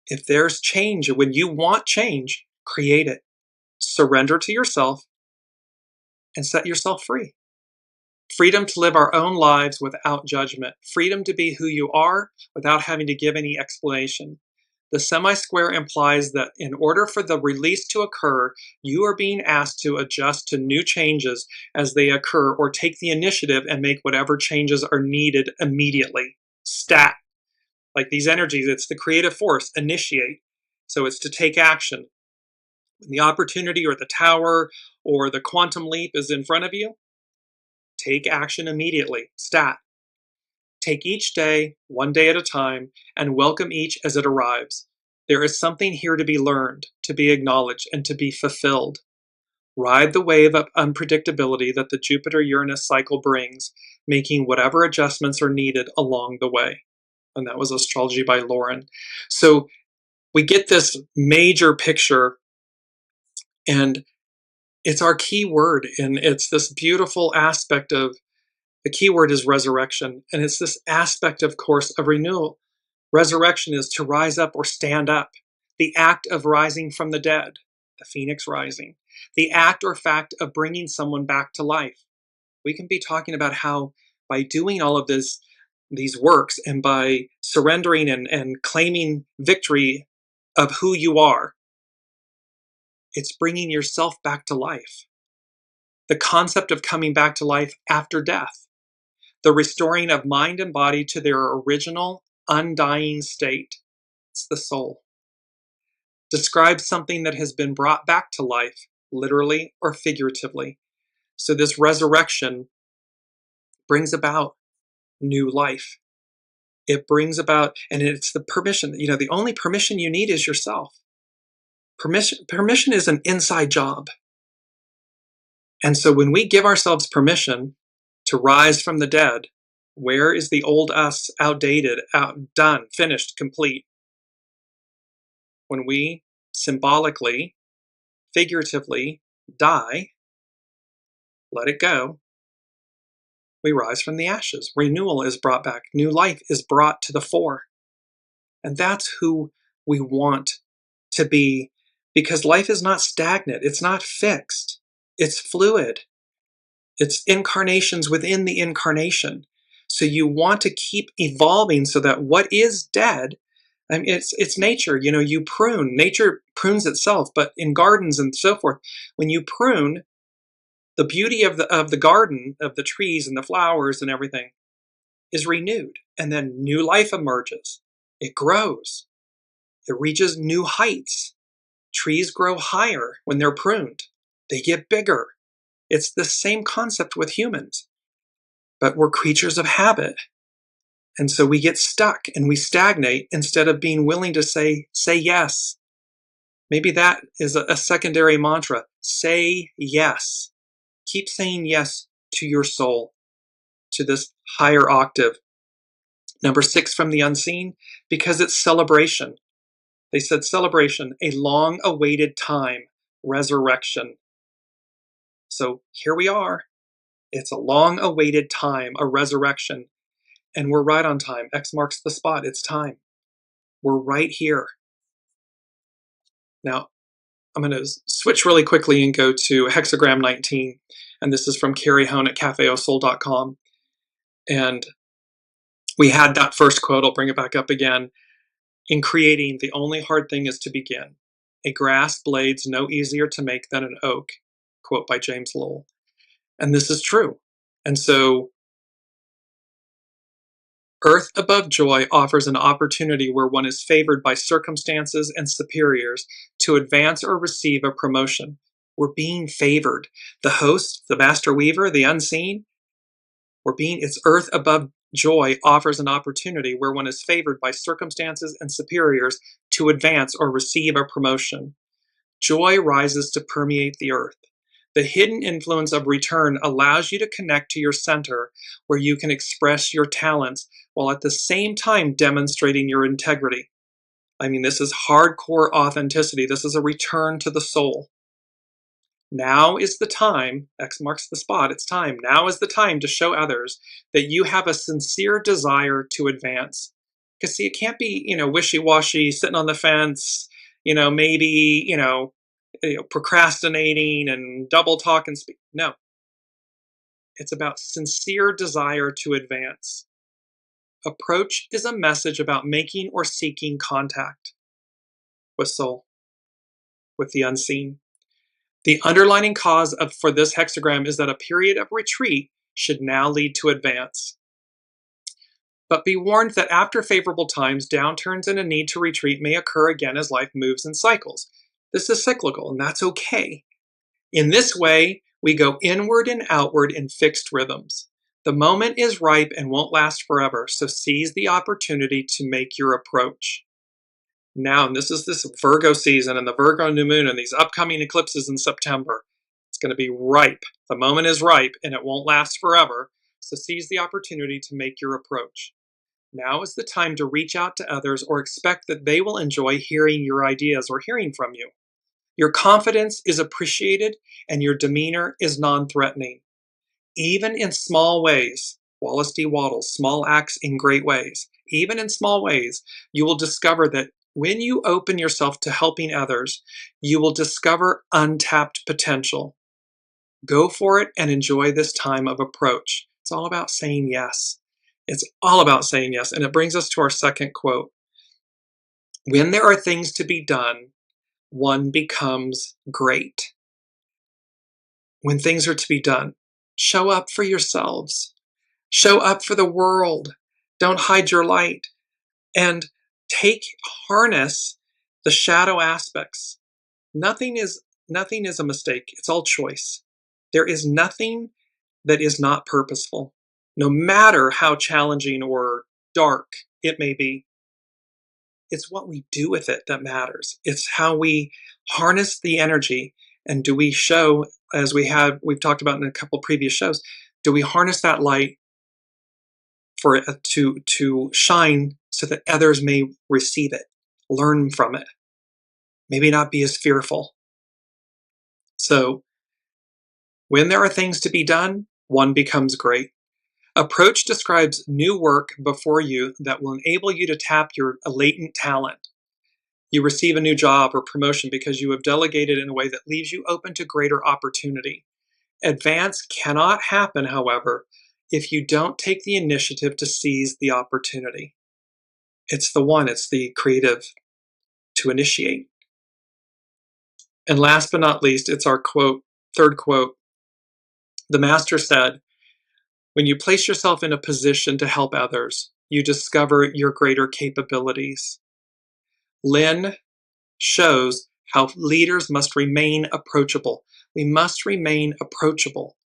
If there's change, when you want change, create it. Surrender to yourself and set yourself free. Freedom to live our own lives without judgment. Freedom to be who you are without having to give any explanation. The semi-square implies that in order for the release to occur, you are being asked to adjust to new changes as they occur, or take the initiative and make whatever changes are needed immediately. Stat. Like these energies, it's the creative force, initiate. So it's to take action. When the opportunity or the tower or the quantum leap is in front of you, take action immediately. Stat. Take each day, one day at a time, and welcome each as it arrives. There is something here to be learned, to be acknowledged, and to be fulfilled. Ride the wave of unpredictability that the Jupiter-Uranus cycle brings, making whatever adjustments are needed along the way. And that was Astrology by Lauren. So we get this major picture, and it's our key word, and it's this beautiful aspect of, the key word is resurrection, and it's this aspect, of course, of renewal. Resurrection is to rise up or stand up, the act of rising from the dead, the phoenix rising. the act or fact of bringing someone back to life. We can be talking about how by doing all of these works and by surrendering and claiming victory of who you are, it's bringing yourself back to life. The concept of coming back to life after death, the restoring of mind and body to their original undying state. It's the soul. Describes something that has been brought back to life, literally or figuratively. So this resurrection brings about new life. It brings about, and it's the permission, the only permission you need is yourself. Permission is an inside job. And so when we give ourselves permission to rise from the dead, where is the old us outdated, done, finished, complete? When we symbolically, figuratively die, let it go, we rise from the ashes. Renewal is brought back. New life is brought to the fore. And that's who we want to be, because life is not stagnant. It's not fixed. It's fluid. It's incarnations within the incarnation. So you want to keep evolving so that what is dead, I mean, it's nature. You prune. Nature prunes itself, but in gardens and so forth, when you prune, the beauty of the garden, of the trees and the flowers and everything, is renewed, and then new life emerges. It grows. It reaches new heights. Trees grow higher when they're pruned. They get bigger. It's the same concept with humans, but we're creatures of habit. And so we get stuck and we stagnate instead of being willing to say yes. Maybe that is a secondary mantra. Say yes. Keep saying yes to your soul, to this higher octave. Number 6 from the unseen, because it's celebration. They said celebration, a long-awaited time, resurrection. So here we are. It's a long-awaited time, a resurrection. And we're right on time. X marks the spot. It's time. We're right here. Now, I'm going to switch really quickly and go to hexagram 19. And this is from Carrie Hone at cafeausoul.com. And we had that first quote. I'll bring it back up again. In creating, the only hard thing is to begin. A grass blade's no easier to make than an oak. Quote by James Lowell. And this is true. And so Earth above joy offers an opportunity where one is favored by circumstances and superiors to advance or receive a promotion. We're being favored. The host, the master weaver, the unseen, it's Earth above joy offers an opportunity where one is favored by circumstances and superiors to advance or receive a promotion. Joy rises to permeate the earth. The hidden influence of return allows you to connect to your center where you can express your talents while at the same time demonstrating your integrity. I mean, this is hardcore authenticity. This is a return to the soul. Now is the time, X marks the spot, it's time. Now is the time to show others that you have a sincere desire to advance. Because see, it can't be, wishy-washy, sitting on the fence, maybe, procrastinating and double talk and speak. No. It's about sincere desire to advance. Approach is a message about making or seeking contact with soul, with the unseen. The underlining cause for this hexagram is that a period of retreat should now lead to advance. But be warned that after favorable times, downturns and a need to retreat may occur again as life moves in cycles. This is cyclical, and that's okay. In this way, we go inward and outward in fixed rhythms. The moment is ripe and won't last forever, so seize the opportunity to make your approach. Now, and this is this Virgo season and the Virgo new moon and these upcoming eclipses in September. It's going to be ripe. The moment is ripe and it won't last forever. So seize the opportunity to make your approach. Now is the time to reach out to others or expect that they will enjoy hearing your ideas or hearing from you. Your confidence is appreciated and your demeanor is non-threatening. Even in small ways, Wallace D. Wattles, small acts in great ways. Even in small ways, you will discover that When you open yourself to helping others, you will discover untapped potential. Go for it and enjoy this time of approach. It's all about saying yes. It's all about saying yes. And it brings us to our second quote. When there are things to be done, one becomes great. When things are to be done, show up for yourselves. Show up for the world. Don't hide your light. And harness the shadow aspects. Nothing is a mistake. It's all choice. There is nothing that is not purposeful, no matter how challenging or dark it may be. It's what we do with it that matters. It's how we harness the energy. And do we show, as we've talked about in a couple previous shows, do we harness that light for it to shine so that others may receive it, learn from it, maybe not be as fearful? So when there are things to be done, one becomes great. Approach describes new work before you that will enable you to tap your latent talent. You receive a new job or promotion because you have delegated in a way that leaves you open to greater opportunity. Advance cannot happen, however, if you don't take the initiative to seize the opportunity. It's the creative to initiate. And last but not least, it's our quote, third quote. The master said, when you place yourself in a position to help others, you discover your greater capabilities. Lin shows how leaders must remain approachable. We must remain approachable.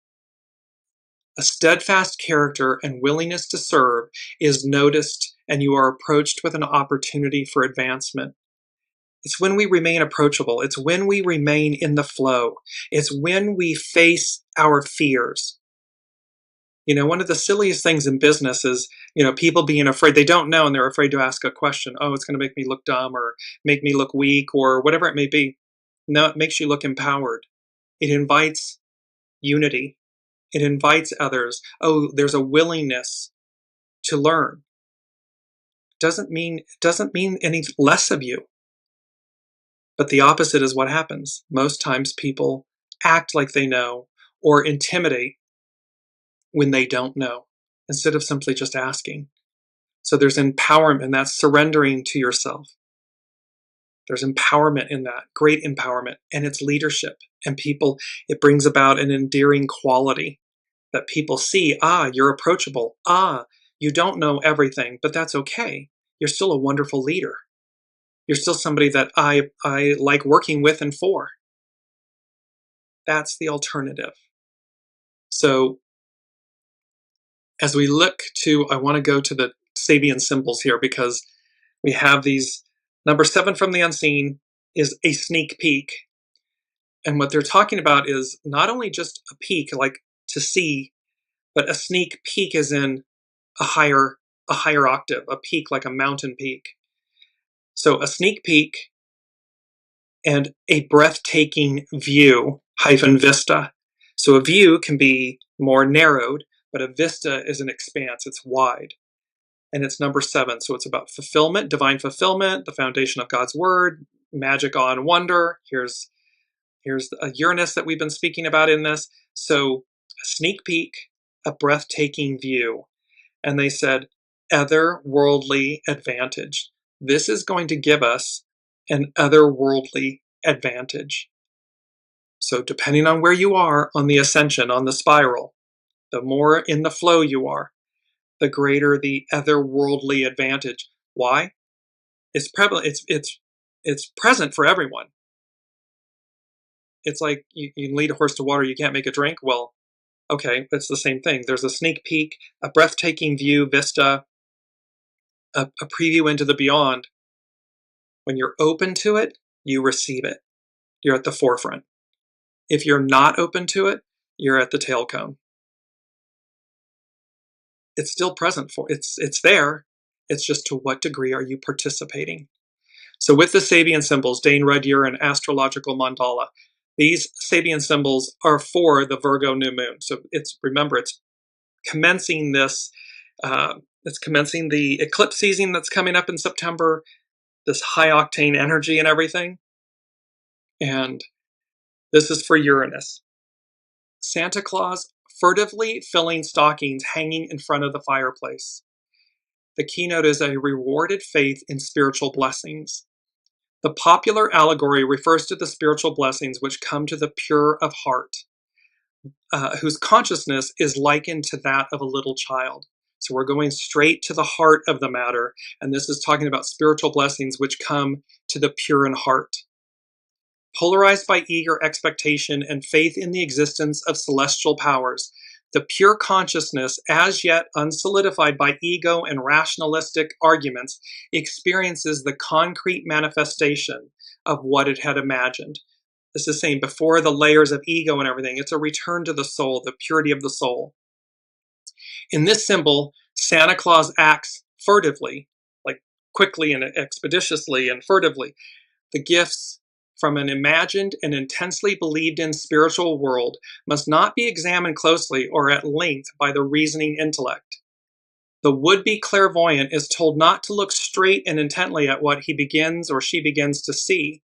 A steadfast character and willingness to serve is noticed, and you are approached with an opportunity for advancement. It's when we remain approachable. It's when we remain in the flow. It's when we face our fears. You know, one of the silliest things in business is, people being afraid. They don't know and they're afraid to ask a question. Oh, it's going to make me look dumb or make me look weak or whatever it may be. No, it makes you look empowered. It invites unity. It invites others. Oh, there's a willingness to learn. Doesn't mean any less of you. But the opposite is what happens. Most times people act like they know or intimidate when they don't know, instead of simply just asking. So there's empowerment, and that's surrendering to yourself. There's empowerment in that, great empowerment, and it's leadership. And it brings about an endearing quality that people see. You're approachable. You don't know everything, but that's okay. You're still a wonderful leader. You're still somebody that I like working with and for. That's the alternative. So as we look I want to go to the Sabian symbols here because we have these. Number 7 from the unseen is a sneak peek. And what they're talking about is not only just a peek, like to see, but a sneak peek is in a higher octave, a peak like a mountain peak. So a sneak peek and a breathtaking view, -vista. So a view can be more narrowed, but a vista is an expanse, it's wide. And it's number 7, so it's about fulfillment, divine fulfillment, the foundation of God's word, magic, awe, and wonder. Here's a Uranus that we've been speaking about in this. So a sneak peek, a breathtaking view. And they said, otherworldly advantage. This is going to give us an otherworldly advantage. So depending on where you are on the ascension, on the spiral, the more in the flow you are, the greater the otherworldly advantage. Why? It's prevalent. It's present for everyone. It's like you can lead a horse to water, you can't make it drink. Well, okay, it's the same thing. There's a sneak peek, a breathtaking view, vista, a preview into the beyond. When you're open to it, you receive it. You're at the forefront. If you're not open to it, you're at the tail cone. It's still present it's there. It's just to what degree are you participating? So with the Sabian symbols, Dane Red Urine, astrological mandala, these Sabian symbols are for the Virgo new moon. So it's commencing this, it's commencing the eclipse season that's coming up in September. this high octane energy and everything. And this is for Uranus. Santa Claus furtively filling stockings hanging in front of the fireplace. The keynote is a rewarded faith in spiritual blessings. The popular allegory refers to the spiritual blessings which come to the pure of heart, whose consciousness is likened to that of a little child. So we're going straight to the heart of the matter, and this is talking about spiritual blessings which come to the pure in heart. Polarized by eager expectation and faith in the existence of celestial powers, the pure consciousness, as yet unsolidified by ego and rationalistic arguments, experiences the concrete manifestation of what it had imagined. This is saying before the layers of ego and everything, it's a return to the soul, the purity of the soul. In this symbol, Santa Claus acts furtively, like quickly and expeditiously and furtively. The gifts from an imagined and intensely believed in spiritual world must not be examined closely or at length by the reasoning intellect. The would-be clairvoyant is told not to look straight and intently at what he begins or she begins to see.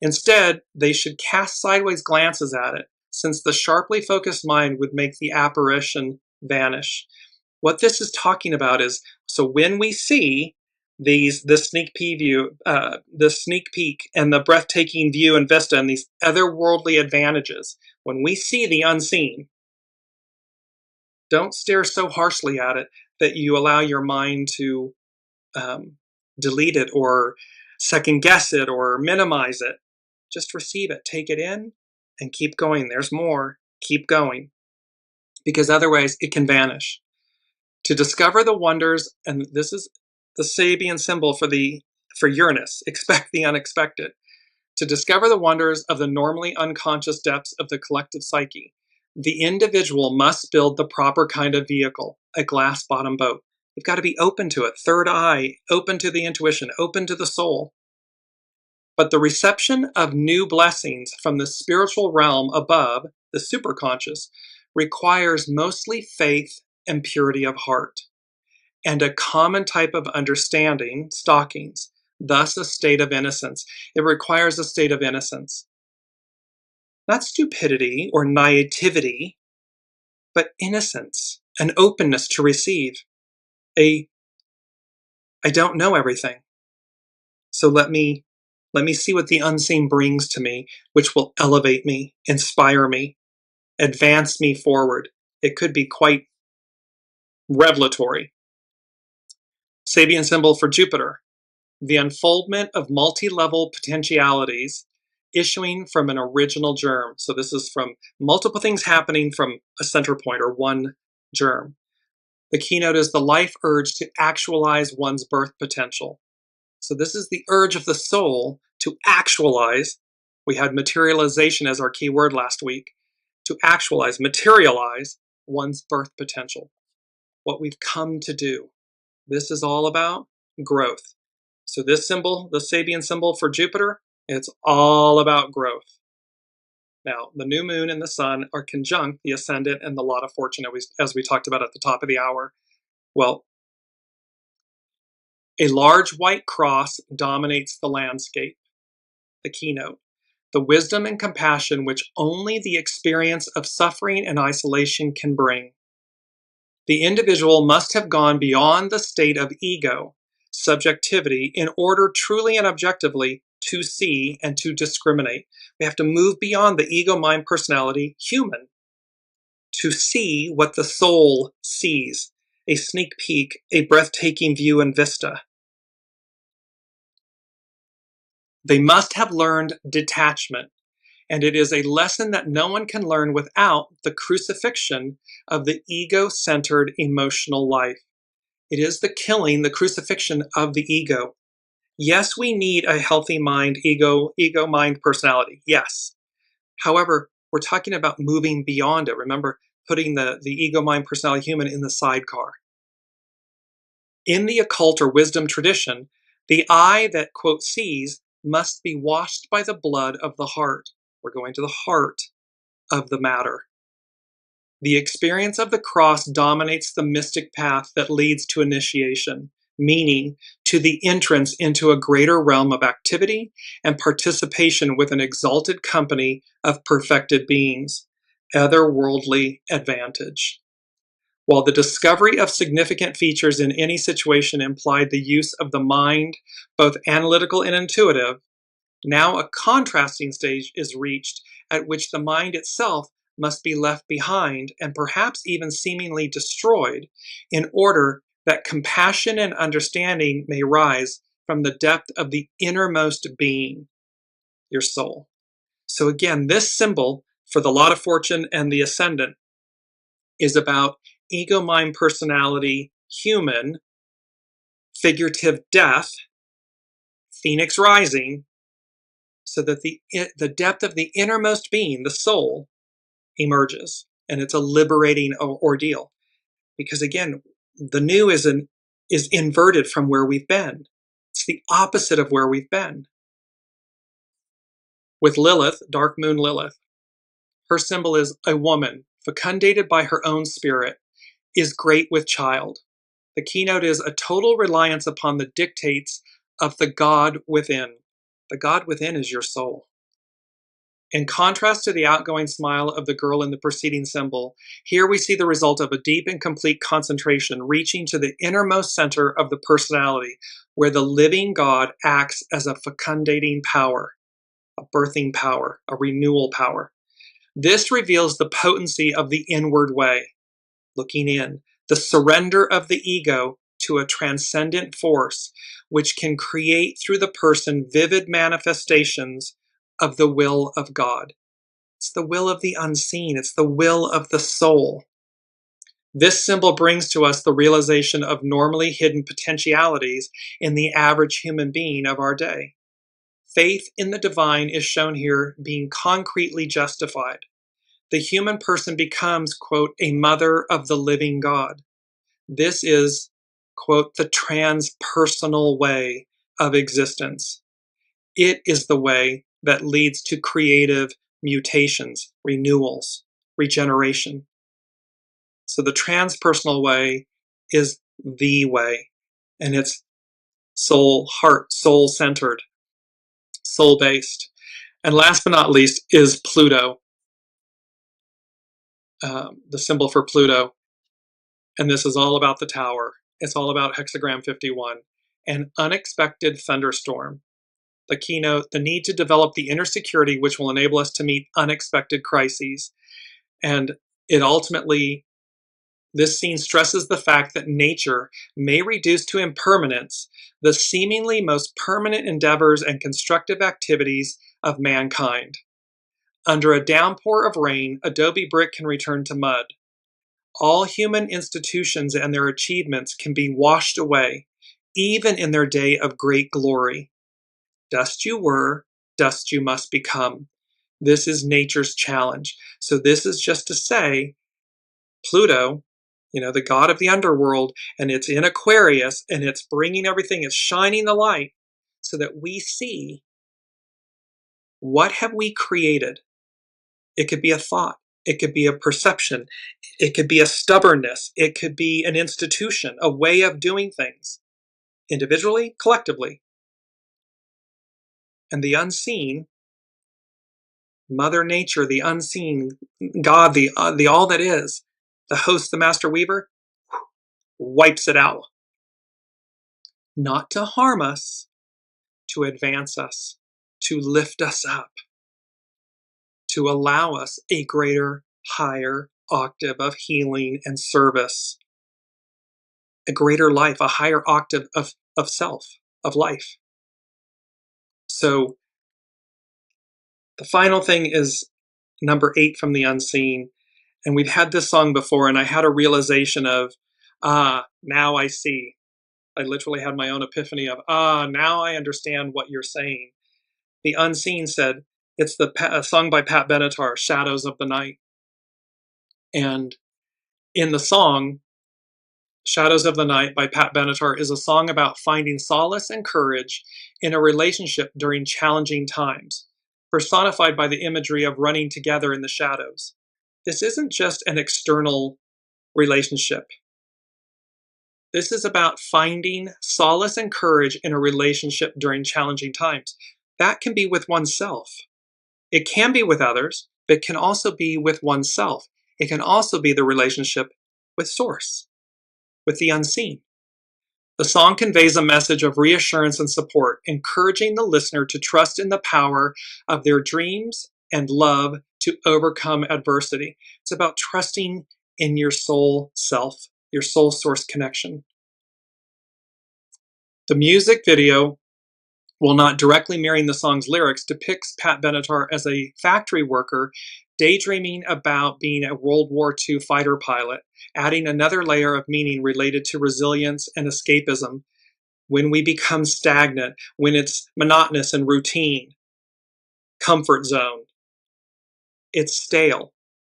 Instead, they should cast sideways glances at it, since the sharply focused mind would make the apparition vanish. What this is talking about is, so when we see the sneak peek and the breathtaking view and vista and these otherworldly advantages, when we see the unseen, don't stare so harshly at it that you allow your mind to delete it or second guess it or minimize it. Just receive it, take it in, and keep going. There's more. Keep going, because otherwise it can vanish. To discover the wonders, and this is the Sabian symbol for Uranus, expect the unexpected. To discover the wonders of the normally unconscious depths of the collective psyche, the individual must build the proper kind of vehicle, a glass-bottom boat. You've got to be open to it, third eye, open to the intuition, open to the soul. But the reception of new blessings from the spiritual realm above, the superconscious, requires mostly faith and purity of heart, and a common type of understanding, stockings, thus a state of innocence. It requires a state of innocence. Not stupidity or naivety, but innocence, an openness to receive. I don't know everything, so let me see what the unseen brings to me, which will elevate me, inspire me, advance me forward. It could be quite revelatory. Sabian symbol for Jupiter, the unfoldment of multi-level potentialities issuing from an original germ. So this is from multiple things happening from a center point or one germ. The keynote is the life urge to actualize one's birth potential. So this is the urge of the soul to actualize. We had materialization as our key word last week. To actualize, materialize one's birth potential. What we've come to do. This is all about growth. So this symbol, the Sabian symbol for Jupiter, it's all about growth. Now, the new moon and the sun are conjunct the ascendant and the lot of fortune, as we talked about at the top of the hour. Well, a large white cross dominates the landscape, the keynote. The wisdom and compassion which only the experience of suffering and isolation can bring. The individual must have gone beyond the state of ego, subjectivity, in order truly and objectively to see and to discriminate. We have to move beyond the ego, mind, personality, human, to see what the soul sees, a sneak peek, a breathtaking view and vista. They must have learned detachment, and it is a lesson that no one can learn without the crucifixion of the ego-centered emotional life. It is the killing, the crucifixion of the ego. Yes, we need a healthy mind, ego, mind, personality. Yes. However, we're talking about moving beyond it. Remember, putting the ego, mind, personality, human in the sidecar. In the occult or wisdom tradition, the eye that, quote, sees must be washed by the blood of the heart. We're going to the heart of the matter. The experience of the cross dominates the mystic path that leads to initiation. meaning to the entrance into a greater realm of activity and participation with an exalted company of perfected beings, otherworldly advantage. While the discovery of significant features in any situation implied the use of the mind, both analytical and intuitive, now a contrasting stage is reached at which the mind itself must be left behind and perhaps even seemingly destroyed in order that compassion and understanding may rise from the depth of the innermost being, your soul. So again, this symbol for the Lot of Fortune and the Ascendant is about ego, mind, personality, human, figurative death, phoenix rising, so that the depth of the innermost being, the soul, emerges. And it's a liberating ordeal. Because again, the new is inverted from where we've been. It's the opposite of where we've been. With Lilith, dark moon Lilith, her symbol is a woman, fecundated by her own spirit, is great with child. The keynote is a total reliance upon the dictates of the God within. The God within is your soul. In contrast to the outgoing smile of the girl in the preceding symbol, here we see the result of a deep and complete concentration reaching to the innermost center of the personality, where the living God acts as a fecundating power, a birthing power, a renewal power. This reveals the potency of the inward way, looking in, the surrender of the ego to a transcendent force, which can create through the person vivid manifestations of the will of God. It's the will of the unseen. It's the will of the soul. This symbol brings to us the realization of normally hidden potentialities in the average human being of our day. Faith in the divine is shown here being concretely justified. The human person becomes, quote, a mother of the living God. This is, quote, the transpersonal way of existence. It is the way that leads to creative mutations, renewals, regeneration. So the transpersonal way is the way, and it's soul, heart, soul-centered, soul-based. And last but not least is Pluto, the symbol for Pluto. And this is all about the tower. It's all about hexagram 51, an unexpected thunderstorm. The keynote, the need to develop the inner security which will enable us to meet unexpected crises. And it ultimately, this scene stresses the fact that nature may reduce to impermanence the seemingly most permanent endeavors and constructive activities of mankind. Under a downpour of rain, adobe brick can return to mud. All human institutions and their achievements can be washed away, even in their day of great glory. Dust you were, dust you must become. This is nature's challenge. So this is just to say, Pluto, the god of the underworld, and it's in Aquarius, and it's bringing everything, it's shining the light so that we see, what have we created? It could be a thought. It could be a perception. It could be a stubbornness. It could be an institution, a way of doing things, individually, collectively. And the unseen, Mother Nature, the unseen, God, the all that is, the host, the master weaver, wipes it out. Not to harm us, to advance us, to lift us up, to allow us a greater, higher octave of healing and service, a greater life, a higher octave of self, of life. So the final thing is number 8 from the unseen. And we've had this song before, and I had a realization of, now I see. I literally had my own epiphany of, now I understand what you're saying. The unseen said, it's a song by Pat Benatar, Shadows of the Night. And in the song, Shadows of the Night by Pat Benatar is a song about finding solace and courage in a relationship during challenging times, personified by the imagery of running together in the shadows. This isn't just an external relationship. This is about finding solace and courage in a relationship during challenging times. That can be with oneself. It can be with others, but it can also be with oneself. It can also be the relationship with Source, with the unseen. The song conveys a message of reassurance and support, encouraging the listener to trust in the power of their dreams and love to overcome adversity. It's about trusting in your soul self, your soul source connection. The music video, while not directly mirroring the song's lyrics, depicts Pat Benatar as a factory worker daydreaming about being a World War II fighter pilot, adding another layer of meaning related to resilience and escapism. When we become stagnant, when it's monotonous and routine, comfort zone, it's stale.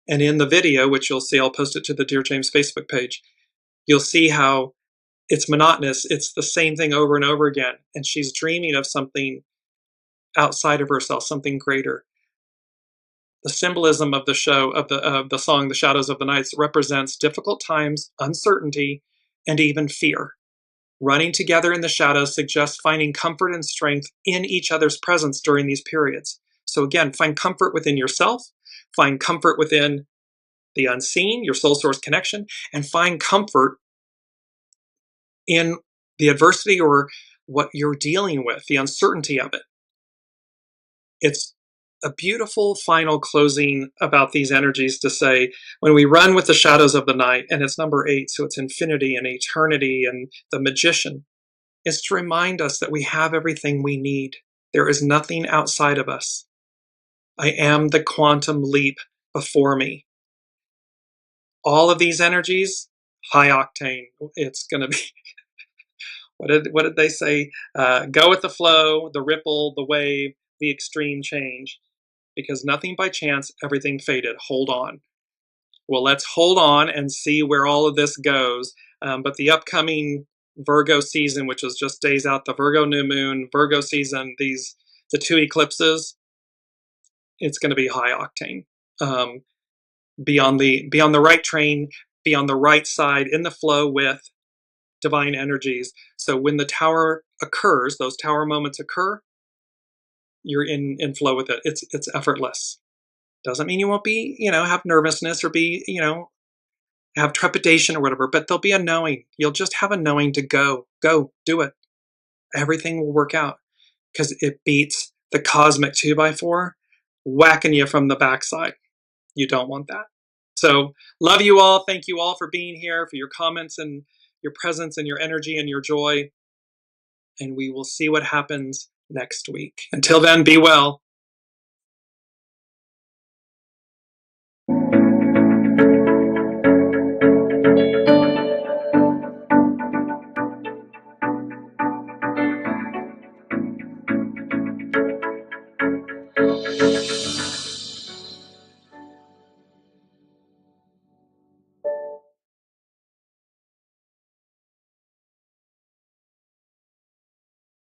And in the video, which you'll see, I'll post it to the Dearjames Facebook page, you'll see how it's monotonous. It's the same thing over and over again. And she's dreaming of something outside of herself, something greater. The symbolism of the show, of the song, The Shadows of the Nights, represents difficult times, uncertainty, and even fear. Running together in the shadows suggests finding comfort and strength in each other's presence during these periods. So again, find comfort within yourself, find comfort within the unseen, your soul source connection, and find comfort in the adversity or what you're dealing with, the uncertainty of it. It's a beautiful final closing about these energies to say, when we run with the shadows of the night, and it's number 8, so it's infinity and eternity and the magician, is to remind us that we have everything we need. There is nothing outside of us. I am the quantum leap before me. All of these energies, high octane. It's going to be, what did they say? Go with the flow, the ripple, the wave, the extreme change. Because nothing by chance, everything faded. Hold on. Well, let's hold on and see where all of this goes. But the upcoming Virgo season, which is just days out, the Virgo new moon, Virgo season, the 2 eclipses, it's going to be high octane. Be on the right train, be on the right side, in the flow with divine energies. So when the tower occurs, those tower moments occur, you're in flow with it. It's effortless. Doesn't mean you won't be, have nervousness or be, have trepidation or whatever, but there'll be a knowing. You'll just have a knowing to go, do it. Everything will work out because it beats the cosmic 2x4 whacking you from the backside. You don't want that. So love you all. Thank you all for being here, for your comments and your presence and your energy and your joy. And we will see what happens next week. Until then, be well.